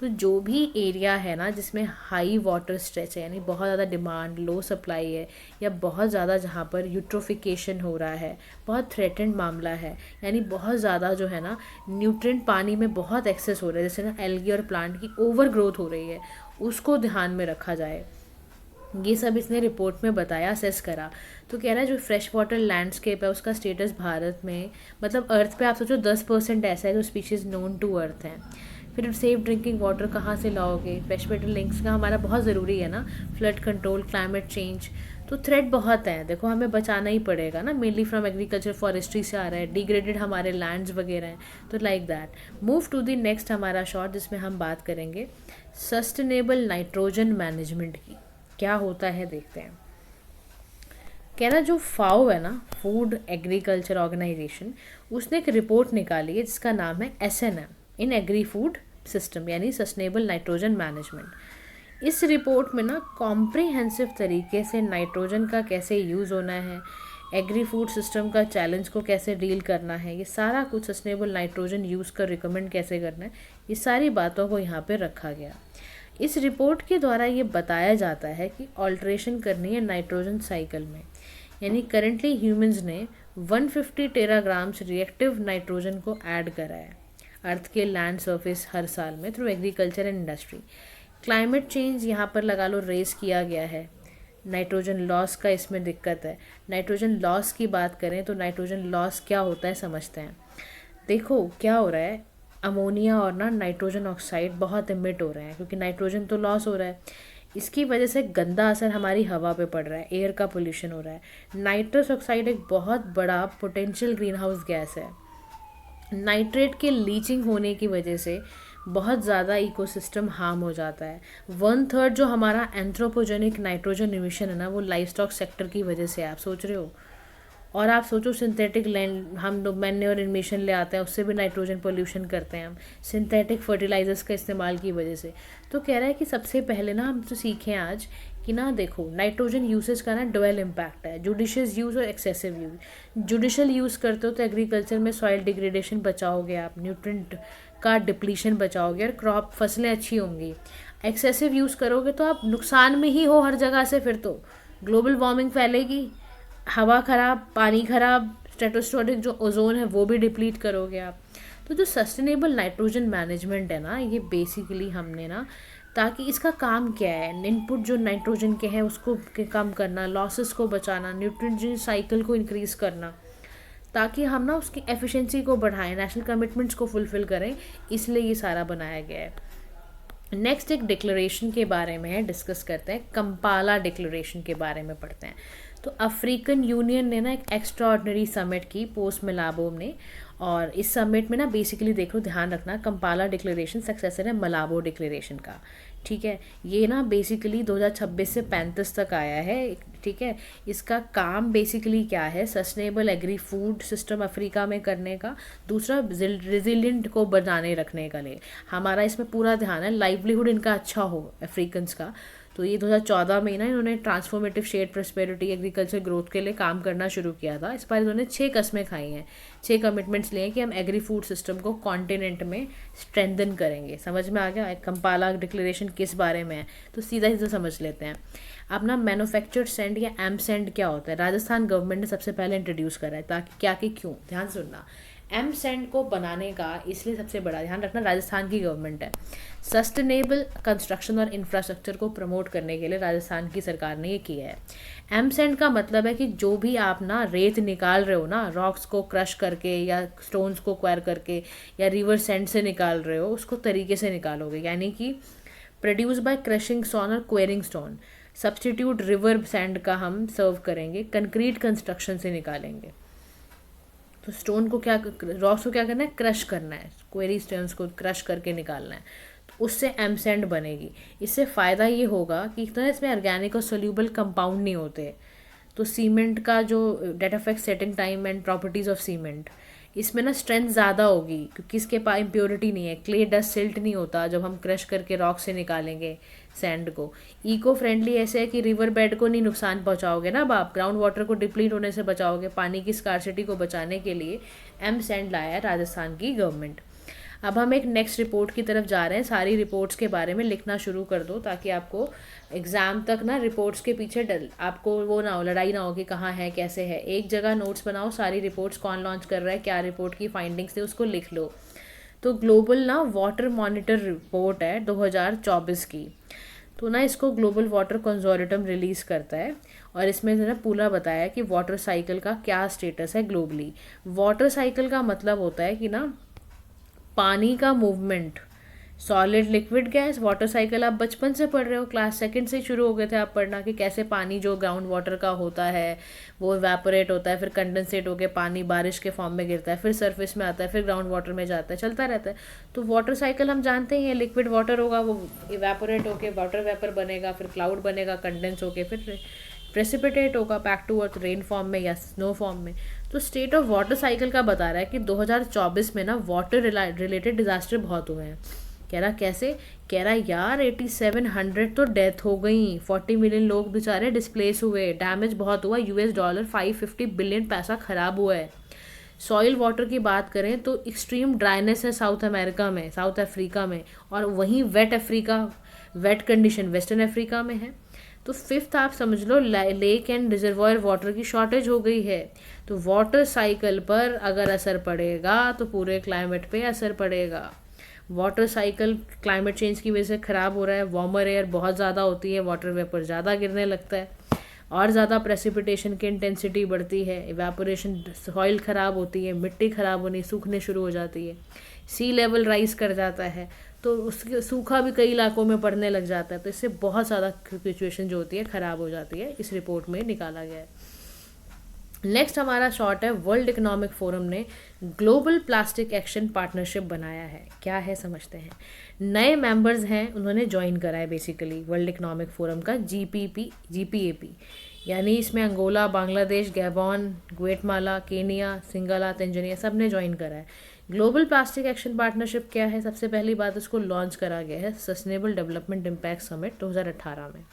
तो जो भी एरिया है ना जिसमें हाई वाटर स्ट्रेच है, यानी बहुत ज़्यादा डिमांड, लो सप्लाई है, या बहुत ज़्यादा जहाँ पर यूट्रोफिकेशन हो रहा है, बहुत थ्रेटेंड मामला है, यानी बहुत ज़्यादा जो है ना न्यूट्रिएंट पानी में बहुत एक्सेस हो रहा है, जैसे ना एल्गी और प्लांट की ओवर ग्रोथ हो रही है, उसको ध्यान में रखा जाए। ये सब इसने रिपोर्ट में बताया, असेस करा। तो कह रहा है जो फ्रेश वाटर लैंडस्केप है उसका स्टेटस भारत में, मतलब अर्थ पे आप सोचो 10% ऐसा है जो स्पीशीज़ नोन टू अर्थ हैं। फिर सेफ ड्रिंकिंग वाटर कहाँ से लाओगे, फ्रेश वाटर लिंक्स का हमारा बहुत ज़रूरी है ना, फ्लड कंट्रोल, क्लाइमेट चेंज, तो थ्रेट बहुत है, देखो हमें बचाना ही पड़ेगा ना, मेनली फ्रॉम एग्रीकल्चर, फॉरेस्ट्री से आ रहा है, डिग्रेडेड हमारे लैंड्स वगैरह हैं, तो like that. Move to the next हमारा शॉर्ट, जिसमें हम बात करेंगे सस्टेनेबल नाइट्रोजन मैनेजमेंट की। क्या होता है देखते हैं। कह रहा जो फाओ है ना, फूड एग्रीकल्चर ऑर्गेनाइजेशन, उसने एक रिपोर्ट निकाली है जिसका नाम है SNM इन एग्री फूड सिस्टम, यानी सस्टेनेबल नाइट्रोजन मैनेजमेंट। इस रिपोर्ट में ना कॉम्प्रिहेंसिव तरीके से नाइट्रोजन का कैसे यूज़ होना है, एग्री फूड सिस्टम का चैलेंज को कैसे डील करना है, ये सारा कुछ, सस्टेनेबल नाइट्रोजन यूज़ कर रिकमेंड कैसे करना है, ये सारी बातों को यहाँ पे रखा गया। इस रिपोर्ट के द्वारा ये बताया जाता है कि ऑल्ट्रेशन करनी है नाइट्रोजन साइकिल में, यानी करेंटली ह्यूमंस ने 150 टेराग्राम्स रिएक्टिव नाइट्रोजन को ऐड करा है अर्थ के लैंड सरफेस हर साल में through agriculture and industry. Climate change यहाँ पर लगा लो रेस किया गया है, नाइट्रोजन लॉस का इसमें दिक्कत है। नाइट्रोजन लॉस की बात करें तो नाइट्रोजन लॉस क्या होता है समझते हैं। देखो क्या हो रहा है, अमोनिया और ना नाइट्रोजन ऑक्साइड बहुत इमिट हो रहे हैं, क्योंकि नाइट्रोजन तो लॉस हो रहा है, इसकी वजह से गंदा असर हमारी हवा पे पड़ रहा है, एयर का पोल्यूशन हो रहा है। नाइट्रस ऑक्साइड एक बहुत बड़ा पोटेंशियल ग्रीन हाउस गैस है। नाइट्रेट के लीचिंग होने की वजह से बहुत ज़्यादा इकोसिस्टम हार्म हो जाता है। 1/3 जो हमारा एंथ्रोपोजेनिक नाइट्रोजन इमिशन है ना, वो लाइफ स्टॉक सेक्टर की वजह से आप सोच रहे हो। और आप सोचो सिंथेटिक लैंड हम लोग मैन्योर इमिशन ले आते हैं, उससे भी नाइट्रोजन पोल्यूशन करते हैं हम, सिंथेटिक फर्टिलाइजर्स का इस्तेमाल की वजह से। तो कह रहा है कि सबसे पहले ना हम तो सीखें आज कि ना देखो नाइट्रोजन यूसेज का ना डुअल इम्पैक्ट है, जुडिशियस यूज़ और एक्सेसिव यूज़। जुडिशियल यूज़ करते हो तो एग्रीकल्चर में सॉइल डिग्रेडेशन बचाओगे आप, न्यूट्रिएंट का डिप्लीशन बचाओगे और क्रॉप फसलें अच्छी होंगी। एक्सेसिव यूज़ करोगे तो आप नुकसान में ही हो हर जगह से, फिर तो ग्लोबल वार्मिंग फैलेगी, हवा ख़राब, पानी ख़राब, स्ट्रेटोस्फेरिक जो ओजोन है वो भी डिप्लीट करोगे आप। तो जो सस्टेनेबल नाइट्रोजन मैनेजमेंट है ना, ये बेसिकली हमने ना, ताकि इसका काम क्या है, इनपुट जो नाइट्रोजन के हैं उसको कम करना, लॉसेस को बचाना, न्यूट्रिशन साइकिल को इंक्रीज़ करना, ताकि हम ना उसकी एफिशिएंसी को बढ़ाएं, नेशनल कमिटमेंट्स को फुलफ़िल करें, इसलिए ये सारा बनाया गया है। नेक्स्ट एक डिक्लेरेशन के बारे में डिस्कस करते हैं, कंपाला डिक्लेरेशन के बारे में पढ़ते हैं। तो अफ्रीकन यूनियन ने ना एक एक्स्ट्रा ऑर्डिनरी समिट की पोस्ट मलाबो में, और इस समिट में ना बेसिकली देखो, ध्यान रखना, कंपाला डिक्लेरेशन सक्सेसर है मलाबो डिक्लेरेशन का, ठीक है। ये ना बेसिकली 2026 से 35 तक आया है, ठीक है। इसका काम बेसिकली क्या है, sustainable agri food system Africa में करने का, दूसरा रेजिलिएंट को बनाने रखने का लिए हमारा इसमें पूरा ध्यान है, लाइवलीहुड इनका अच्छा हो अफ्रीकन्स का। तो ये 2014 में ना इन्होंने transformative shared prosperity agriculture growth के लिए काम करना शुरू किया था। इस बार इन्होंने 6 कस्में खाई हैं, 6 कमिटमेंट्स लिए हैं कि हम एग्री फूड सिस्टम को कॉन्टिनेंट में स्ट्रेंथन करेंगे। समझ में आ गया कंपाला डिक्लेरेशन किस बारे में है? तो सीधा सीधा समझ लेते हैं। अब ना मैन्युफैक्चर्ड सैंड या एम सैंड क्या होता है, राजस्थान गवर्नमेंट ने सबसे पहले इंट्रोड्यूस करा है, ताकि क्या कि क्यों, ध्यान सुनना। एम सैंड को बनाने का इसलिए सबसे बड़ा ध्यान रखना, राजस्थान की गवर्नमेंट है, सस्टेनेबल कंस्ट्रक्शन और इंफ्रास्ट्रक्चर को प्रमोट करने के लिए राजस्थान की सरकार ने ये किया है। एम सैंड का मतलब है कि जो भी आप ना रेत निकाल रहे हो ना, रॉक्स को क्रश करके या स्टोन्स को क्वायर करके या रिवर सैंड से निकाल रहे हो, उसको तरीके से निकालोगे, यानी कि प्रोड्यूस बाय क्रशिंग स्टोन और quarrying stone, substitute river sand का हम सर्व करेंगे, कंक्रीट कंस्ट्रक्शन से निकालेंगे। तो स्टोन को क्या, रॉक्स को क्या करना है, क्रश करना है, क्वेरी स्टोन्स को क्रश करके निकालना है, तो उससे एम सैंड बनेगी। इससे फ़ायदा ये होगा कि इतना इसमें ऑर्गेनिक और सोल्यूबल कंपाउंड नहीं होते, तो सीमेंट का जो that affect setting time and properties of cement, इसमें ना स्ट्रेंथ ज़्यादा होगी, क्योंकि इसके पास इम्प्योरिटी नहीं है, क्ले डस्ट सिल्ट नहीं होता जब हम क्रश करके रॉक से निकालेंगे सैंड को। इको फ्रेंडली ऐसे है कि रिवर बेड को नहीं नुकसान पहुंचाओगे ना आप, ग्राउंड वाटर को डिप्लीट होने से बचाओगे, पानी की स्कार्सिटी को बचाने के लिए एम सैंड लाया है राजस्थान की गवर्नमेंट। अब हम एक नेक्स्ट रिपोर्ट की तरफ जा रहे हैं। सारी रिपोर्ट्स के बारे में लिखना शुरू कर दो, ताकि आपको एग्ज़ाम तक ना रिपोर्ट्स के पीछे आपको वो ना हो, लड़ाई ना हो कि कहाँ है कैसे है। एक जगह नोट्स बनाओ, सारी रिपोर्ट्स कौन लॉन्च कर रहा है, क्या रिपोर्ट की फाइंडिंग्स थे, उसको लिख लो। तो ग्लोबल ना वाटर मॉनिटर रिपोर्ट है 2024 की, तो ना इसको ग्लोबल वाटर कंजोर्टियम रिलीज़ करता है, और इसमें जो है पूरा बताया कि वाटर साइकिल का क्या स्टेटस है ग्लोबली। वाटर साइकिल का मतलब होता है कि ना पानी का movement, solid liquid gas, water cycle आप बचपन से पढ़ रहे हो, क्लास सेकंड से शुरू हो गए थे आप पढ़ना, कि कैसे पानी जो ग्राउंड वाटर का होता है वो इवेपोरेट होता है, फिर कंडेंसेट होकर पानी बारिश के फॉर्म में गिरता है, फिर सरफेस में आता है, फिर ग्राउंड वाटर में जाता है, चलता रहता है। तो वाटर साइकिल हम जानते ही हैं, लिक्विड वाटर होगा वो इवेपोरेट होकर वाटर वेपर बनेगा, फिर क्लाउड बनेगा, कंडेंस होकर फिर प्रेसिपिटेट होगा back to earth rain form में या स्नो फॉर्म में। तो स्टेट ऑफ वाटर साइकिल का बता रहा है कि 2024 में ना वाटर रिलेटेड डिजास्टर बहुत हुए हैं। कह रहा कैसे, कह रहा यार 8700 तो डेथ हो गई, 40 मिलियन लोग बेचारे डिस्प्लेस हुए, डैमेज बहुत हुआ, $US 550 बिलियन पैसा खराब हुआ है। सॉइल वाटर की बात करें तो एक्सट्रीम ड्राइनेस है साउथ अमेरिका में, साउथ अफ्रीका में, और वहीं वेट कंडीशन वेस्टर्न अफ्रीका में है। तो फिफ्थ आप समझ लो लेक एंड रिजर्वायर वाटर की शॉर्टेज हो गई है। तो वाटर साइकिल पर अगर असर पड़ेगा तो पूरे क्लाइमेट पे असर पड़ेगा। वाटर साइकिल क्लाइमेट चेंज की वजह से ख़राब हो रहा है, वार्मर एयर बहुत ज़्यादा होती है, वाटर वेपर ज़्यादा गिरने लगता है, और ज़्यादा प्रेसिपिटेशन की इंटेंसिटी बढ़ती है, इवेपोरेशन, सॉइल ख़राब होती है, मिट्टी ख़राब होनी, सूखने शुरू हो जाती है, सी लेवल राइज कर जाता है, तो उसके सूखा भी कई इलाकों में पड़ने लग जाता है। तो इससे बहुत ज़्यादा सिचुएशन जो होती है ख़राब हो जाती है, इस रिपोर्ट में निकाला गया है। नेक्स्ट हमारा शॉर्ट है, वर्ल्ड इकोनॉमिक फोरम ने ग्लोबल प्लास्टिक एक्शन पार्टनरशिप बनाया है। क्या है समझते हैं। नए मेंबर्स हैं, उन्होंने ज्वाइन करा है बेसिकली वर्ल्ड इकोनॉमिक फोरम का GPAP, यानी इसमें Angola, Bangladesh, Gabon, Guatemala, Kenya, Senegal, Tanzania सब ने ज्वाइन करा है। ग्लोबल प्लास्टिक एक्शन पार्टनरशिप क्या है, सबसे पहली बात इसको लॉन्च करा गया है सस्टेनेबल डेवलपमेंट इम्पैक्ट समिट 2018 में।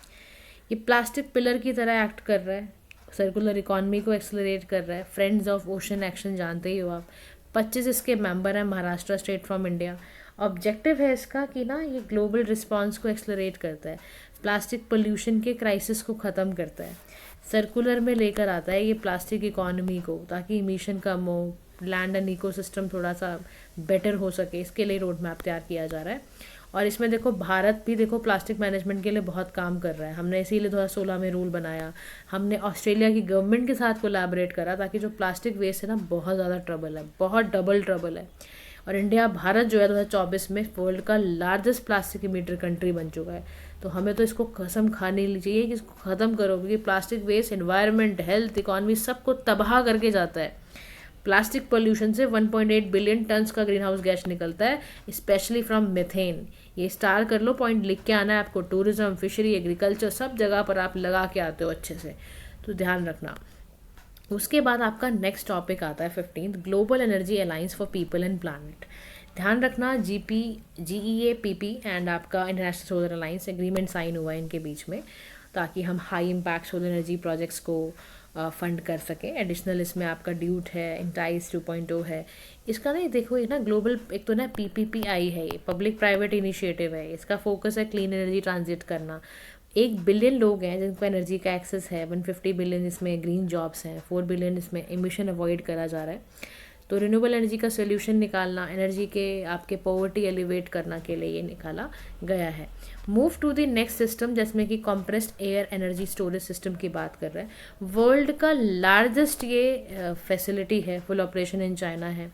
ये प्लास्टिक पिलर की तरह एक्ट कर रहा है, सर्कुलर इकॉनमी को एक्सेलरेट कर रहा है। फ्रेंड्स ऑफ ओशन एक्शन जानते ही हो आप, 25 इसके मेंबर हैं, Maharashtra state from India. Objective है इसका कि ना ये ग्लोबल रिस्पांस को एक्सेलरेट करता है, प्लास्टिक पोल्यूशन के क्राइसिस को ख़त्म करता है, सर्कुलर में लेकर आता है ये प्लास्टिक इकोनॉमी को, ताकि इमिशन कम हो, लैंड एंड इकोसिस्टम थोड़ा सा बेटर हो सके, इसके लिए रोड मैप तैयार किया जा रहा है। और इसमें देखो भारत भी देखो प्लास्टिक मैनेजमेंट के लिए बहुत काम कर रहा है। हमने इसीलिए 2016 में रूल बनाया, हमने ऑस्ट्रेलिया की गवर्नमेंट के साथ कोलैबोरेट करा, ताकि जो प्लास्टिक वेस्ट है ना, बहुत ज़्यादा ट्रबल है, बहुत डबल ट्रबल है। और इंडिया, भारत जो है 2024 में वर्ल्ड का लार्जेस्ट प्लास्टिक इमीटर कंट्री बन चुका है। तो हमें तो इसको कसम खाने चाहिए कि इसको ख़त्म करो, क्योंकि plastic waste environment, health, economy सबको तबाह करके जाता है। प्लास्टिक पोल्यूशन से 1.8 बिलियन टन्स का ग्रीन हाउस गैस निकलता है, स्पेशली फ्रॉम मीथेन। ये स्टार कर लो, पॉइंट लिख के आना है आपको। टूरिज्म, फिशरी, एग्रीकल्चर, सब जगह पर आप लगा के आते हो अच्छे से, तो ध्यान रखना। उसके बाद आपका नेक्स्ट टॉपिक आता है 15th, global energy alliance for people and planet. ध्यान रखना, GEA PP एंड आपका international solar alliance agreement sign हुआ है इनके बीच में, ताकि हम high impact solar energy projects को फंड कर सकें। एडिशनल इसमें आपका ड्यूट है, इंटाइज 2.0 है। इसका नहीं देखो, ये ना ग्लोबल, एक तो ना PPPI है, ये पब्लिक प्राइवेट इनिशिएटिव है, इसका फोकस है क्लीन एनर्जी ट्रांजिट करना। 1 बिलियन लोग हैं जिनको एनर्जी का एक्सेस है, 150 बिलियन इसमें ग्रीन जॉब्स हैं, 4 बिलियन इसमें एमिशन अवॉइड करा जा रहा है। तो रिन्यूएबल एनर्जी का सोल्यूशन निकालना, एनर्जी के आपके पॉवर्टी एलिवेट करना के लिए ये निकाला गया है। Move to the next system, जिसमें कि compressed air energy storage system की बात कर रहे हैं। वर्ल्ड का लार्जेस्ट ये फैसिलिटी है, फुल ऑपरेशन इन चाइना है।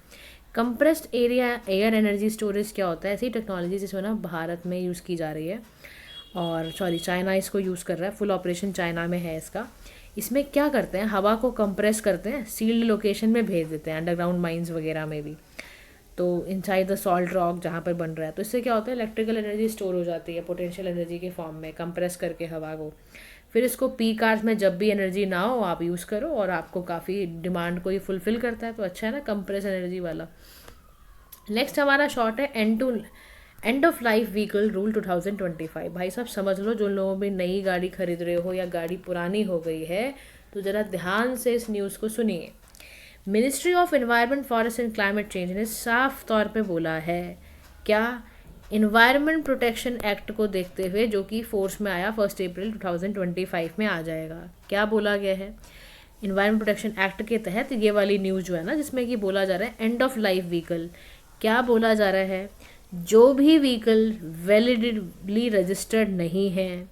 कंप्रेस्ड एयर एनर्जी स्टोरेज क्या होता है? ऐसी टेक्नोलॉजी जिसमें ना भारत में यूज़ की जा रही है, और चाइना इसको यूज़ कर रहा है, फुल ऑपरेशन चाइना में है इसका। इसमें क्या करते हैं, हवा को कंप्रेस करते हैं, सील्ड लोकेशन में भेज देते हैं, अंडरग्राउंड माइंस वगैरह में भी, तो इनसाइड द सॉल्ट रॉक जहाँ पर बन रहा है। तो इससे क्या होता है, इलेक्ट्रिकल एनर्जी स्टोर हो जाती है पोटेंशियल एनर्जी के फॉर्म में, कंप्रेस करके हवा को। फिर इसको पीक आवर्स में जब भी एनर्जी ना हो आप यूज़ करो, और आपको काफ़ी डिमांड को ये फुलफिल करता है, तो अच्छा है ना कंप्रेस एनर्जी वाला। नेक्स्ट हमारा शॉर्ट है end of life vehicle rule 2025। भाई साहब समझ लो, जो लोगों में नई गाड़ी खरीद रहे हो या गाड़ी पुरानी हो गई है, तो ज़रा ध्यान से इस न्यूज़ को सुनिए। Ministry of environment, forest and climate change ने साफ तौर पे बोला है, क्या, इन्वायरमेंट प्रोटेक्शन एक्ट को देखते हुए, जो कि फोर्स में आया 1 अप्रैल 2025 में आ जाएगा। क्या बोला गया है? इन्वायरमेंट प्रोटेक्शन एक्ट के तहत ये वाली न्यूज़ जो है ना, जिसमें कि बोला जा रहा है एंड ऑफ लाइफ व्हीकल, क्या बोला जा रहा है, जो भी व्हीकल वैलिडली रजिस्टर्ड नहीं है,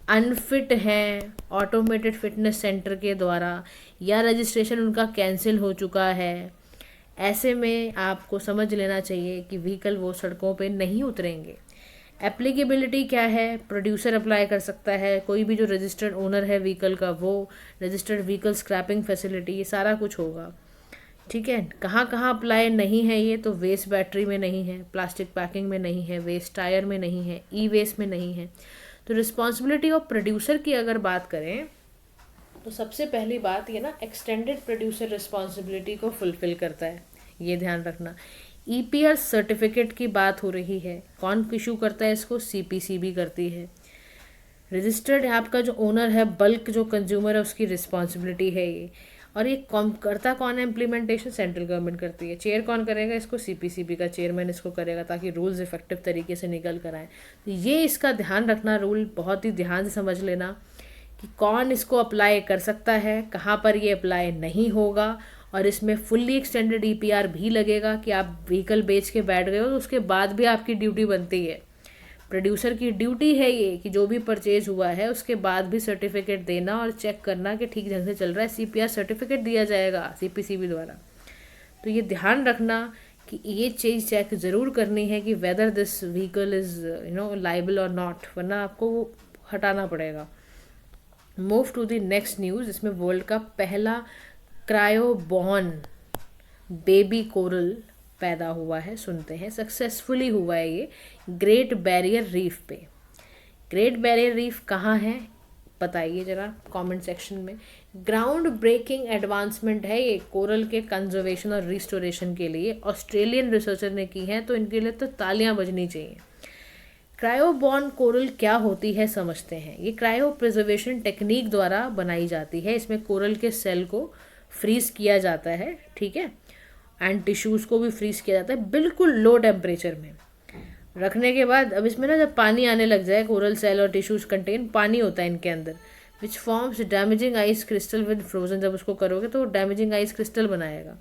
अनफिट हैं ऑटोमेटेड फिटनेस सेंटर के द्वारा, या रजिस्ट्रेशन उनका कैंसिल हो चुका है, ऐसे में आपको समझ लेना चाहिए कि व्हीकल वो सड़कों पे नहीं उतरेंगे। एप्लीकेबिलिटी क्या है? प्रोड्यूसर अप्लाई कर सकता है, कोई भी जो रजिस्टर्ड ओनर है व्हीकल का, वो रजिस्टर्ड व्हीकल स्क्रैपिंग फैसिलिटी, ये सारा कुछ होगा। ठीक है, कहाँ कहाँ अप्लाई नहीं है ये? तो वेस्ट बैटरी में नहीं है, प्लास्टिक पैकिंग में नहीं है, वेस्ट टायर में नहीं है, ई वेस्ट में नहीं है। तो रिस्पॉन्सिबिलिटी ऑफ प्रोड्यूसर की अगर बात करें, तो सबसे पहली बात ये ना, एक्सटेंडेड प्रोड्यूसर रिस्पॉन्सिबिलिटी को फुलफिल करता है, ये ध्यान रखना। EPR सर्टिफिकेट की बात हो रही है, कौन इशू करता है इसको? CPCB करती है। रजिस्टर्ड आपका जो ओनर है, बल्क जो कंज्यूमर है, उसकी रिस्पॉन्सिबिलिटी है ये। और ये करता कौन है? इम्प्लीमेंटेशन सेंट्रल गवर्नमेंट करती है। चेयर कौन करेगा इसको? CPCB का चेयरमैन इसको करेगा, ताकि रूल्स इफेक्टिव तरीके से निकल कर आए। तो ये इसका ध्यान रखना, रूल बहुत ही ध्यान से समझ लेना कि कौन इसको अप्लाई कर सकता है, कहाँ पर ये अप्लाई नहीं होगा। और इसमें फुल्ली एक्सटेंडेड EPR भी लगेगा कि आप व्हीकल बेच के बैठ गए हो, तो उसके बाद भी आपकी ड्यूटी बनती है। प्रोड्यूसर की ड्यूटी है ये कि जो भी परचेज हुआ है उसके बाद भी सर्टिफिकेट देना और चेक करना कि ठीक ढंग से चल रहा है। CPR सर्टिफिकेट दिया जाएगा CPCB द्वारा। तो ये ध्यान रखना कि ये चीज़ चेक ज़रूर करनी है कि whether this vehicle is liable और नॉट, वरना आपको वो हटाना पड़ेगा। Move to the next news, इसमें वर्ल्ड का पहला क्रायोबॉर्न बेबी कोरल पैदा हुआ है, सुनते हैं। सक्सेसफुली हुआ है ये ग्रेट बैरियर रीफ पे। ग्रेट बैरियर रीफ कहाँ है बताइए ज़रा कमेंट सेक्शन में। ग्राउंड ब्रेकिंग एडवांसमेंट है ये कोरल के कंजर्वेशन और रिस्टोरेशन के लिए, ऑस्ट्रेलियन रिसर्चर ने की है, तो इनके लिए तो तालियां बजनी चाहिए। क्रायोबॉर्न कोरल क्या होती है समझते हैं। ये क्रायो प्रिजर्वेशन टेक्निक द्वारा बनाई जाती है। इसमें कोरल के सेल को फ्रीज किया जाता है, ठीक है, एंड टिश्यूज़ को भी फ्रीज किया जाता है बिल्कुल लो टेम्परेचर में रखने के बाद। अब इसमें ना जब पानी आने लग जाए, कोरल सेल और टिश्यूज़ कंटेन पानी होता है इनके अंदर, which forms damaging ice crystal with frozen. जब उसको करोगे तो डैमेजिंग आइस क्रिस्टल बनाएगा।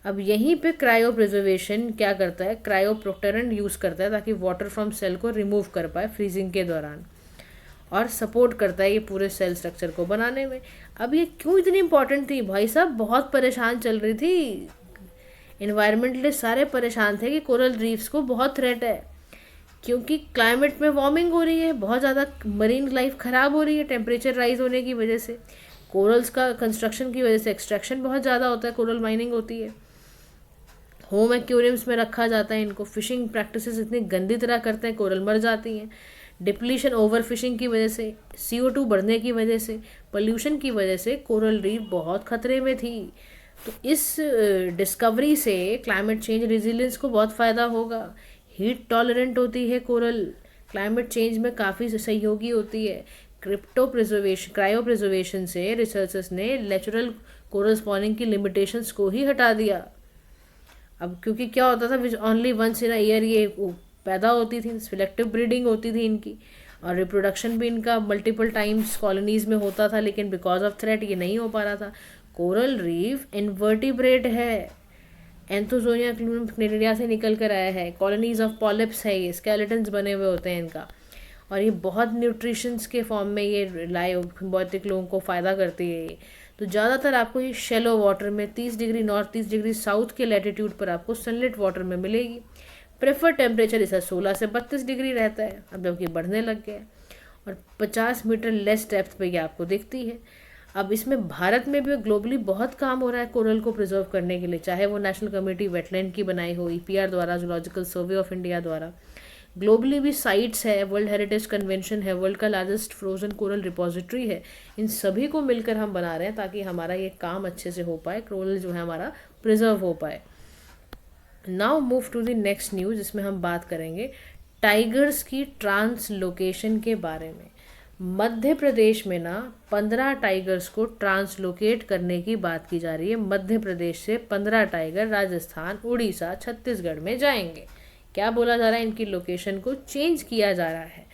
अब यहीं पे क्रायो प्रिजर्वेशन क्या करता है, क्रायो प्रोटेक्टेंट यूज़ करता है ताकि वाटर फ्रॉम सेल को रिमूव कर पाए फ्रीजिंग के दौरान, और सपोर्ट करता है ये पूरे सेल स्ट्रक्चर को बनाने में। अब ये क्यों इतनी इंपॉर्टेंट थी भाई साहब, बहुत परेशान चल रही थी, इन्वायरमेंटलिस्ट सारे परेशान थे कि कोरल रीफ्स को बहुत थ्रेट है, क्योंकि क्लाइमेट में वार्मिंग हो रही है, बहुत ज़्यादा मरीन लाइफ ख़राब हो रही है टेम्परेचर राइज होने की वजह से, कोरल्स का कंस्ट्रक्शन की वजह से एक्सट्रैक्शन बहुत ज़्यादा होता है, कोरल माइनिंग होती है, होम एक्वेरियम्स में रखा जाता है इनको, फिशिंग प्रैक्टिसेस इतनी गंदी तरह करते हैं, कोरल मर जाती हैं, डिप्लीशन ओवर फिशिंग की वजह से, CO2 बढ़ने की वजह से, पोल्यूशन की वजह से कोरल रीफ बहुत खतरे में थी। तो इस डिस्कवरी से क्लाइमेट चेंज रेजिलियंस को बहुत फ़ायदा होगा। हीट टॉलरेंट होती है कोरल, क्लाइमेट चेंज में काफ़ी सहयोगी होती है। क्रायो प्रिजर्वेशन से रिसर्चर्स ने नेचुरल कोरल स्पॉनिंग की लिमिटेशंस को ही हटा दिया। अब क्योंकि क्या होता था, which only once in a year ये पैदा होती थी, सिलेक्टिव ब्रीडिंग होती थी इनकी, और रिप्रोडक्शन भी इनका मल्टीपल टाइम्स कॉलोनीज में होता था, लेकिन बिकॉज ऑफ थ्रेट ये नहीं हो पा रहा था। कोरल रीफ इन्वर्टिब्रेट है, एंथोजोनिया क्निडिया से निकल कर आया है, कॉलोनीज ऑफ पॉलिप्स है, ये स्केलेटन्स बने हुए होते हैं इनका, और ये बहुत न्यूट्रिशंस के फॉर्म में ये लाइबोटिक लोगों को फ़ायदा करती है ये। तो ज़्यादातर आपको ये शेलो वाटर में 30 डिग्री नॉर्थ 30 डिग्री साउथ के लैटिट्यूड पर आपको सनलिट वाटर में मिलेगी। प्रेफर टेम्परेचर इसका 16 से 32 डिग्री रहता है, अब जबकि बढ़ने लग गया है, और 50 मीटर लेस डेप्थ पे ये आपको दिखती है। अब इसमें भारत में भी ग्लोबली बहुत काम हो रहा है कोरल को प्रिजर्व करने के लिए, चाहे वो नेशनल कमेटी वेटलैंड की बनाई हो, EPR द्वारा, जूलॉजिकल सर्वे ऑफ इंडिया द्वारा, ग्लोबली भी साइट्स है, वर्ल्ड हेरिटेज कन्वेंशन है, वर्ल्ड का लार्जेस्ट फ्रोजन कोरल रिपोजिटरी है, इन सभी को मिलकर हम बना रहे हैं ताकि हमारा ये काम अच्छे से हो पाए, कोरल जो है हमारा प्रिजर्व हो पाए। Now move to the next news, जिसमें हम बात करेंगे टाइगर्स की ट्रांसलोकेशन के बारे में। मध्य प्रदेश में ना 15 टाइगर्स को ट्रांसलोकेट करने की बात की जा रही है। मध्य प्रदेश से 15 टाइगर राजस्थान, उड़ीसा, छत्तीसगढ़ में जाएंगे। क्या बोला जा रहा है, इनकी लोकेशन को चेंज किया जा रहा है,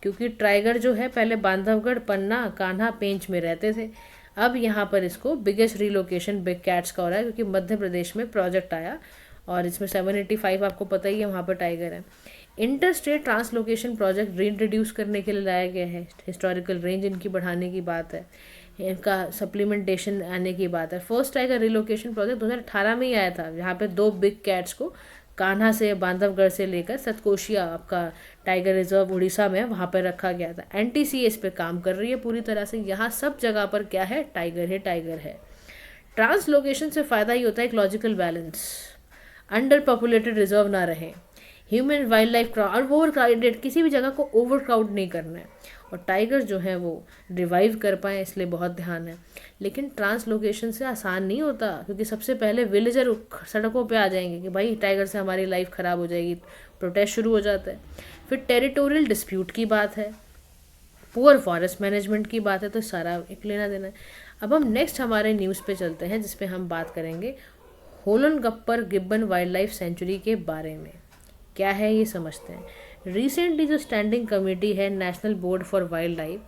क्योंकि टाइगर जो है पहले बांधवगढ़, पन्ना, कान्हा, पेंच में रहते थे, अब यहाँ पर इसको बिगेस्ट रिलोकेशन बिग कैट्स का हो रहा है, क्योंकि मध्य प्रदेश में प्रोजेक्ट आया और इसमें 785 आपको पता ही है वहाँ पर टाइगर है। Inter state translocation project reintroduce करने के लिए लाया गया है, हिस्टोरिकल रेंज इनकी बढ़ाने की बात है, इनका सप्लीमेंटेशन आने की बात है। फर्स्ट टाइगर रिलोकेशन प्रोजेक्ट 2018 में ही आया था, जहाँ पे 2 बिग कैट्स को कान्हा से, बांधवगढ़ से लेकर सतकोशिया आपका टाइगर रिजर्व उड़ीसा में वहाँ पर रखा गया था। NTCA इस पर काम कर रही है पूरी तरह से, यहाँ सब जगह पर क्या है, टाइगर है, टाइगर है। ट्रांसलोकेशन से फ़ायदा ही होता है ecological balance, under populated reserve ना रहे, ह्यूमन वाइल्ड लाइफ और ओवर क्राउडेड, किसी भी जगह को ओवर क्राउड नहीं करना है, और टाइगर जो है वो रिवाइव कर पाए, इसलिए बहुत ध्यान है। लेकिन ट्रांसलोकेशन से आसान नहीं होता, क्योंकि सबसे पहले विलेजर सड़कों पे आ जाएंगे कि भाई टाइगर से हमारी लाइफ ख़राब हो जाएगी, प्रोटेस्ट शुरू हो जाता है। फिर टेरिटोरियल डिस्प्यूट की बात है, पुअर फॉरेस्ट मैनेजमेंट की बात है, तो सारा एक लेना देना है। अब हम नेक्स्ट हमारे न्यूज़ पे चलते हैं, जिसपे हम बात करेंगे होलनगप्पर गिब्बन वाइल्ड लाइफ सेंचुरी के बारे में। क्या है ये समझते हैं। रिसेंटली जो स्टैंडिंग कमेटी है national board for wild life,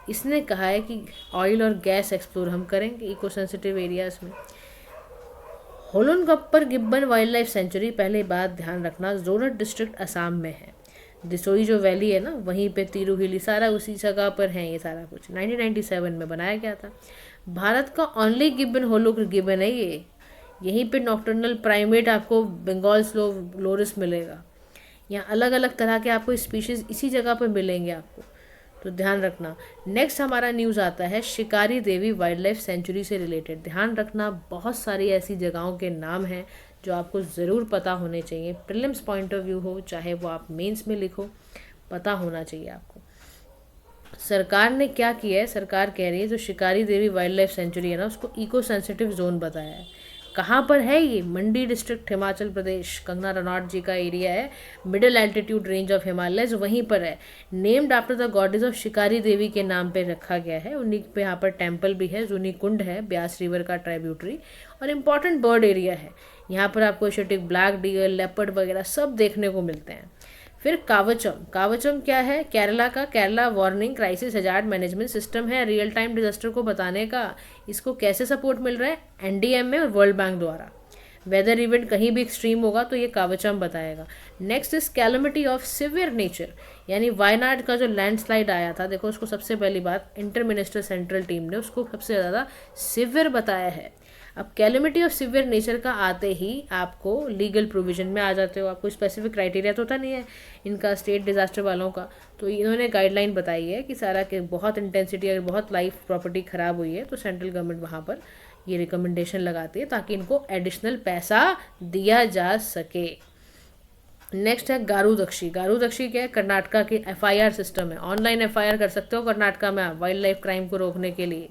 इसने कहा है कि ऑयल और गैस एक्सप्लोर हम करेंगे इको सेंसिटिव एरियाज में। होलनगप्पर गिब्बन वाइल्ड लाइफ सेंचुरी, पहले बात ध्यान रखना, जोरहट डिस्ट्रिक्ट असम में है। दिसोई जो वैली है ना, वहीं पे तिरुहिली, सारा उसी जगह पर है ये सारा कुछ। 1997 में बनाया गया था। भारत का ओनली गिब्बन होलो गिब्बन है ये। यहीं पे नॉक्टर्नल प्राइमेट आपको बंगाल लोरिस मिलेगा। यहाँ अलग अलग तरह के आपको स्पीशीज़ इसी जगह पर मिलेंगे आपको, तो ध्यान रखना। नेक्स्ट हमारा न्यूज़ आता है शिकारी देवी वाइल्ड लाइफ सेंचुरी से रिलेटेड। ध्यान रखना, बहुत सारी ऐसी जगहों के नाम हैं जो आपको ज़रूर पता होने चाहिए, प्रीलिम्स पॉइंट ऑफ व्यू हो चाहे वो आप मेंस में लिखो, पता होना चाहिए आपको। सरकार ने क्या किया है, सरकार कह रही है जो शिकारी देवी वाइल्ड लाइफ सेंचुरी है ना, उसको इको सेंसिटिव जोन बताया है। कहाँ पर है ये, मंडी डिस्ट्रिक्ट, हिमाचल प्रदेश, कंगना रनौत जी का एरिया है, middle altitude range of Himalayas वहीं पर है। Named after the goddess of शिकारी देवी के नाम पे रखा गया है। उन्हीं पे यहाँ पर टेम्पल भी है, जूनी कुंड है, ब्यास रिवर का ट्राइब्यूटरी, और इम्पॉर्टेंट बर्ड एरिया है। यहाँ पर आपको एशियाटिक ब्लैक डियर, लेपर्ड वगैरह सब देखने को मिलते हैं। फिर कावचम, कावचम क्या है, केरला का Kerala warning crisis hazard management system है, रियल टाइम डिजास्टर को बताने का। इसको कैसे सपोर्ट मिल रहा है, एनडीएम में और वर्ल्ड बैंक द्वारा। वेदर इवेंट कहीं भी एक्सट्रीम होगा तो ये कावचम बताएगा। Next is calamity of severe nature, यानी वायनाड का जो लैंडस्लाइड आया था, देखो उसको सबसे पहली बात इंटर मिनिस्टर सेंट्रल टीम ने उसको सबसे ज़्यादा सिवियर बताया है। अब कैलमिटी ऑफ सिवियर नेचर का आते ही आपको लीगल प्रोविजन में आ जाते हो, आपको स्पेसिफिक क्राइटेरिया तो होता नहीं है इनका स्टेट डिजास्टर वालों का, तो इन्होंने गाइडलाइन बताई है कि सारा के बहुत इंटेंसिटी अगर बहुत लाइफ प्रॉपर्टी ख़राब हुई है तो सेंट्रल गवर्नमेंट वहाँ पर ये रिकमेंडेशन लगाती है ताकि इनको एडिशनल पैसा दिया जा सके। नेक्स्ट है गारुदक्षी, गारुदक्षी क्या है, कर्नाटका की एफआईआर सिस्टम है, ऑनलाइन एफआईआर कर सकते हो कर्नाटका में आप वाइल्ड लाइफ क्राइम को रोकने के लिए।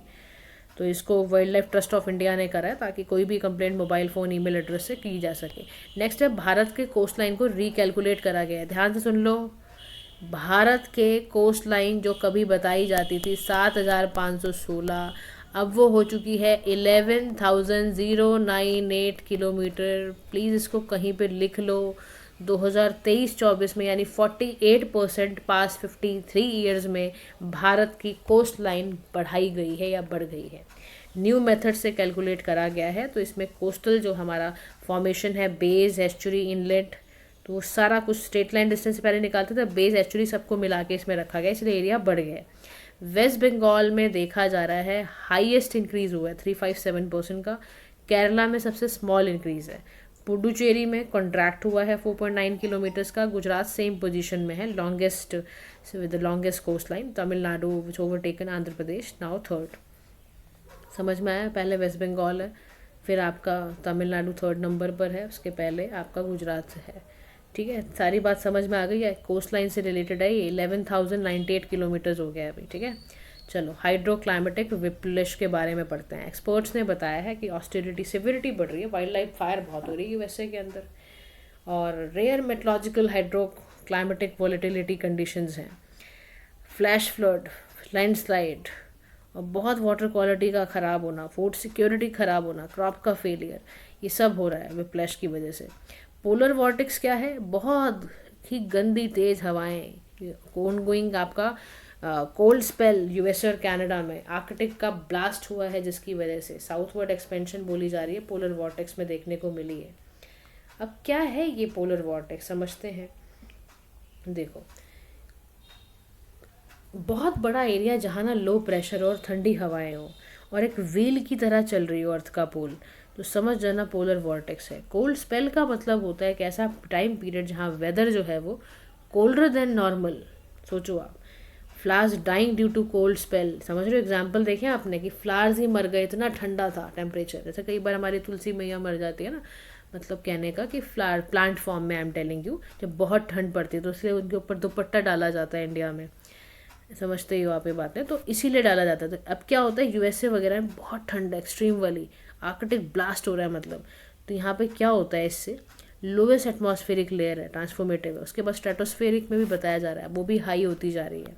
तो इसको wild life trust of India ने करा है ताकि कोई भी complaint mobile phone email address से की जा सके। नेक्स्ट है भारत के कोस्ट लाइन को रिकैलकुलेट करा गया है, ध्यान से सुन लो। भारत के कोस्ट लाइन जो कभी बताई जाती थी 7,516, अब वो हो चुकी है 11,098 किलोमीटर। प्लीज़ इसको कहीं पे लिख लो। 2023-24 में यानी 48% पास 53 ईयर्स में भारत की कोस्ट लाइन बढ़ाई गई है या बढ़ गई है। न्यू मेथड से कैलकुलेट करा गया है, तो इसमें कोस्टल जो हमारा फॉर्मेशन है, बेस, एस्चुरी, इनलेट, तो वो सारा कुछ स्ट्रेट लाइन डिस्टेंस से पहले निकालते थे, बेस एस्चुरी सबको मिला के इसमें रखा गया, इसलिए एरिया बढ़ गया है। वेस्ट बंगाल में देखा जा रहा है हाईएस्ट इंक्रीज़ हुआ है 357% का, केरला में सबसे स्मॉल इंक्रीज़ है, पुडुचेरी में कॉन्ट्रैक्ट हुआ है 4.9 किलोमीटर्स का, गुजरात सेम पोजीशन में है longest with the longest coastline, Tamil Nadu which overtaken Andhra Pradesh now third. समझ में आया, पहले वेस्ट बंगाल है, फिर आपका तमिलनाडु थर्ड नंबर पर है, उसके पहले आपका गुजरात है। ठीक है, सारी बात समझ में आ गई है, कोस्ट लाइन से रिलेटेड है, 11,098 किलोमीटर्स हो गया अभी। ठीक है, चलो हाइड्रोक्लाइमेटिक विप्लश के बारे में पढ़ते हैं। एक्सपर्ट्स ने बताया है कि ऑस्टेरिटी सिविरिटी बढ़ रही है, वाइल्ड लाइफ फायर बहुत हो रही है यूएसए के अंदर, और रेयर मेट्रोलॉजिकल हाइड्रोक्लाइमेटिक वॉलेटिलिटी कंडीशंस हैं, फ्लैश फ्लड, लैंडस्लाइड, और बहुत वाटर क्वालिटी का ख़राब होना, फूड सिक्योरिटी ख़राब होना, क्रॉप का फेलियर, ये सब हो रहा है विप्लश की वजह से। पोलर वॉर्टिक्स क्या है, बहुत ही गंदी तेज़ हवाएं, ऑनगोइंग आपका कोल्ड स्पेल यूएसए और कनाडा में, आर्कटिक का ब्लास्ट हुआ है जिसकी वजह से साउथवर्ड एक्सपेंशन बोली जा रही है पोलर वॉर्टेक्स में देखने को मिली है। अब क्या है ये पोलर वॉर्टेक्स, समझते हैं। देखो, बहुत बड़ा एरिया जहाँ ना लो प्रेशर और ठंडी हवाएं हो और एक व्हील की तरह चल रही हो अर्थ का पोल, तो समझ जाना पोलर वॉर्टेक्स है। कोल्ड स्पेल का मतलब होता है कि ऐसा टाइम पीरियड जहाँ वेदर जो है वो कोल्डर देन नॉर्मल। सोचो आप, flowers dying due to cold spell, समझ रहे हो, एग्जाम्पल देखें आपने कि फ्लावर्स ही मर गए, इतना ठंडा था टेम्परेचर। जैसे कई बार हमारी तुलसी मैया मर जाती है ना, मतलब कहने का कि फ्लावर प्लांट फॉर्म में, आई एम टेलिंग यू, जब बहुत ठंड पड़ती है तो इसलिए उनके ऊपर दुपट्टा डाला जाता है इंडिया में, समझते ही हो आप ये बातें, तो इसीलिए डाला जाता है। तो अब क्या होता है, यूएसए वगैरह में बहुत ठंड है, एक्सट्रीम वाली, आर्कटिक ब्लास्ट हो रहा है मतलब, तो यहाँ पे क्या होता है, इससे लोवेस्ट एटमॉस्फेरिक लेयर है, ट्रांसफॉर्मेटिव है, उसके बाद स्ट्रेटोस्फेरिक में भी बताया जा रहा है, वो भी हाई होती जा रही है।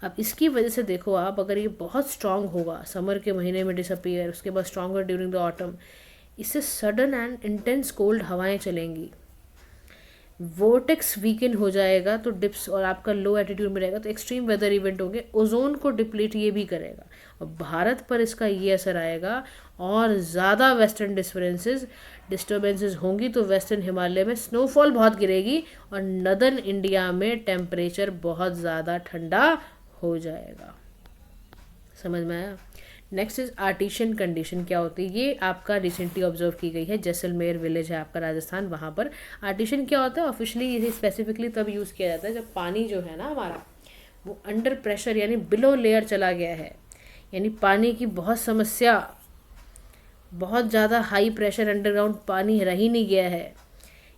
अब इसकी वजह से देखो आप, अगर ये बहुत स्ट्रांग होगा समर के महीने में डिसअपियर, उसके बाद स्ट्रांगर ड्यूरिंग द ऑटम, इससे सडन एंड इंटेंस कोल्ड हवाएं चलेंगी, वोर्टेक्स वीकन हो जाएगा, तो डिप्स, और आपका लो एटीट्यूड में रहेगा तो एक्सट्रीम वेदर इवेंट होंगे, ओजोन को डिप्लीट ये भी करेगा, और भारत पर इसका ये असर आएगा, और ज़्यादा वेस्टर्न डिस्टर्बेंसेस होंगी, तो वेस्टर्न हिमालय में स्नोफॉल बहुत गिरेगी और नदर्न इंडिया में टेम्परेचर बहुत ज़्यादा ठंडा हो जाएगा। समझ में आया। नेक्स्ट इज आर्टिशियन कंडीशन, क्या होती है, ये आपका रिसेंटली ऑब्जर्व की गई है, जैसलमेर विलेज है आपका राजस्थान, वहाँ पर आर्टिशियन क्या होता है, ऑफिशियली ये स्पेसिफिकली तब यूज़ किया जाता है जब पानी जो है ना हमारा वो अंडर प्रेशर यानी बिलो लेयर चला गया है, यानी पानी की बहुत समस्या, बहुत ज़्यादा हाई प्रेशर अंडरग्राउंड पानी रह ही नहीं गया है,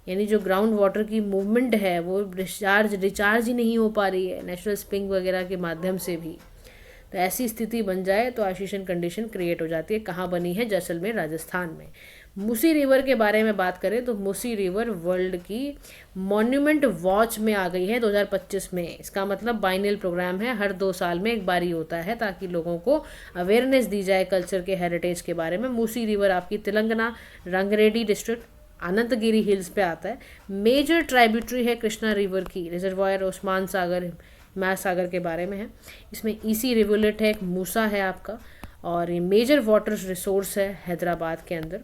यानी जो ग्राउंड वाटर की मूवमेंट है वो रिचार्ज ही नहीं हो पा रही है नेचुरल स्प्रिंग वगैरह के माध्यम से भी, तो ऐसी स्थिति बन जाए तो आर्टिशियन कंडीशन क्रिएट हो जाती है। कहाँ बनी है, जैसलमेर राजस्थान में। मूसी रिवर के बारे में बात करें तो मूसी रिवर वर्ल्ड की मॉन्यूमेंट वॉच में आ गई है 2025 में। इसका मतलब बाइनल प्रोग्राम है, हर 2 साल में एक बारी होता है ताकि लोगों को अवेयरनेस दी जाए कल्चर के हेरिटेज के बारे में। मूसी रिवर आपकी तेलंगाना रंगरेड्डी डिस्ट्रिक्ट अनंतगिरी हिल्स पे आता है। मेजर ट्राइब्यूटरी है कृष्णा रिवर की, रिजर्वायर ओस्मान सागर, हिमायत सागर के बारे में है। इसमें ईसी रिवुलेट है, एक मूसा है आपका, और ये मेजर वाटर रिसोर्स है हैदराबाद के अंदर।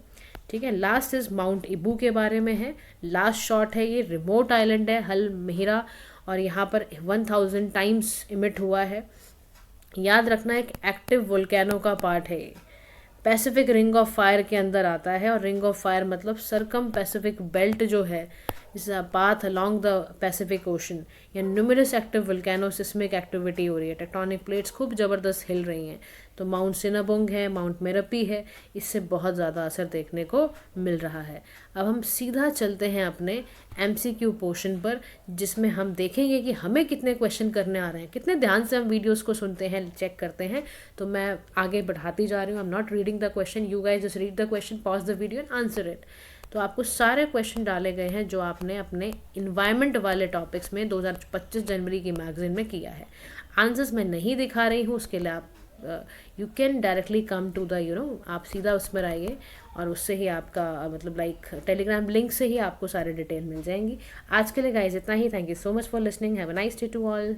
ठीक है, लास्ट इज माउंट इबू के बारे में है। लास्ट शॉट है, ये रिमोट आइलैंड है हल महिरा, और यहाँ पर 1000 टाइम्स इमिट हुआ है। याद रखना एक एक्टिव वोल्केनो का पार्ट है ये। पैसिफिक रिंग ऑफ फायर के अंदर आता है, और रिंग ऑफ फायर मतलब सरकम पैसिफिक बेल्ट जो है, इस path along the Pacific Ocean. या numerous active volcano seismic activity हो रही है, टेक्टोनिक प्लेट्स खूब ज़बरदस्त हिल रही हैं। तो माउंट सिनाबोंग है, माउंट मेरपी है, इससे बहुत ज़्यादा असर देखने को मिल रहा है। अब हम सीधा चलते हैं अपने MCQ पोर्शन पर, जिसमें हम देखेंगे कि हमें कितने क्वेश्चन करने आ रहे हैं, कितने ध्यान से हम वीडियोस को सुनते हैं, चेक करते हैं। तो मैं आगे बढ़ाती जा रही हूँ, I am not reading the question, you guys just read the question, pause the video and answer it. तो आपको सारे क्वेश्चन डाले गए हैं जो आपने अपने इन्वायरमेंट वाले टॉपिक्स में 2025 जनवरी की मैगजीन में किया है। आंसर्स मैं नहीं दिखा रही हूँ, उसके लिए आप you can directly come to the आप सीधा उसमें आइए, और उससे ही आपका मतलब लाइक टेलीग्राम लिंक से ही आपको सारे डिटेल मिल जाएंगी। आज के लिए गाइज इतना ही। Thank you so much for listening. Have a nice day to all.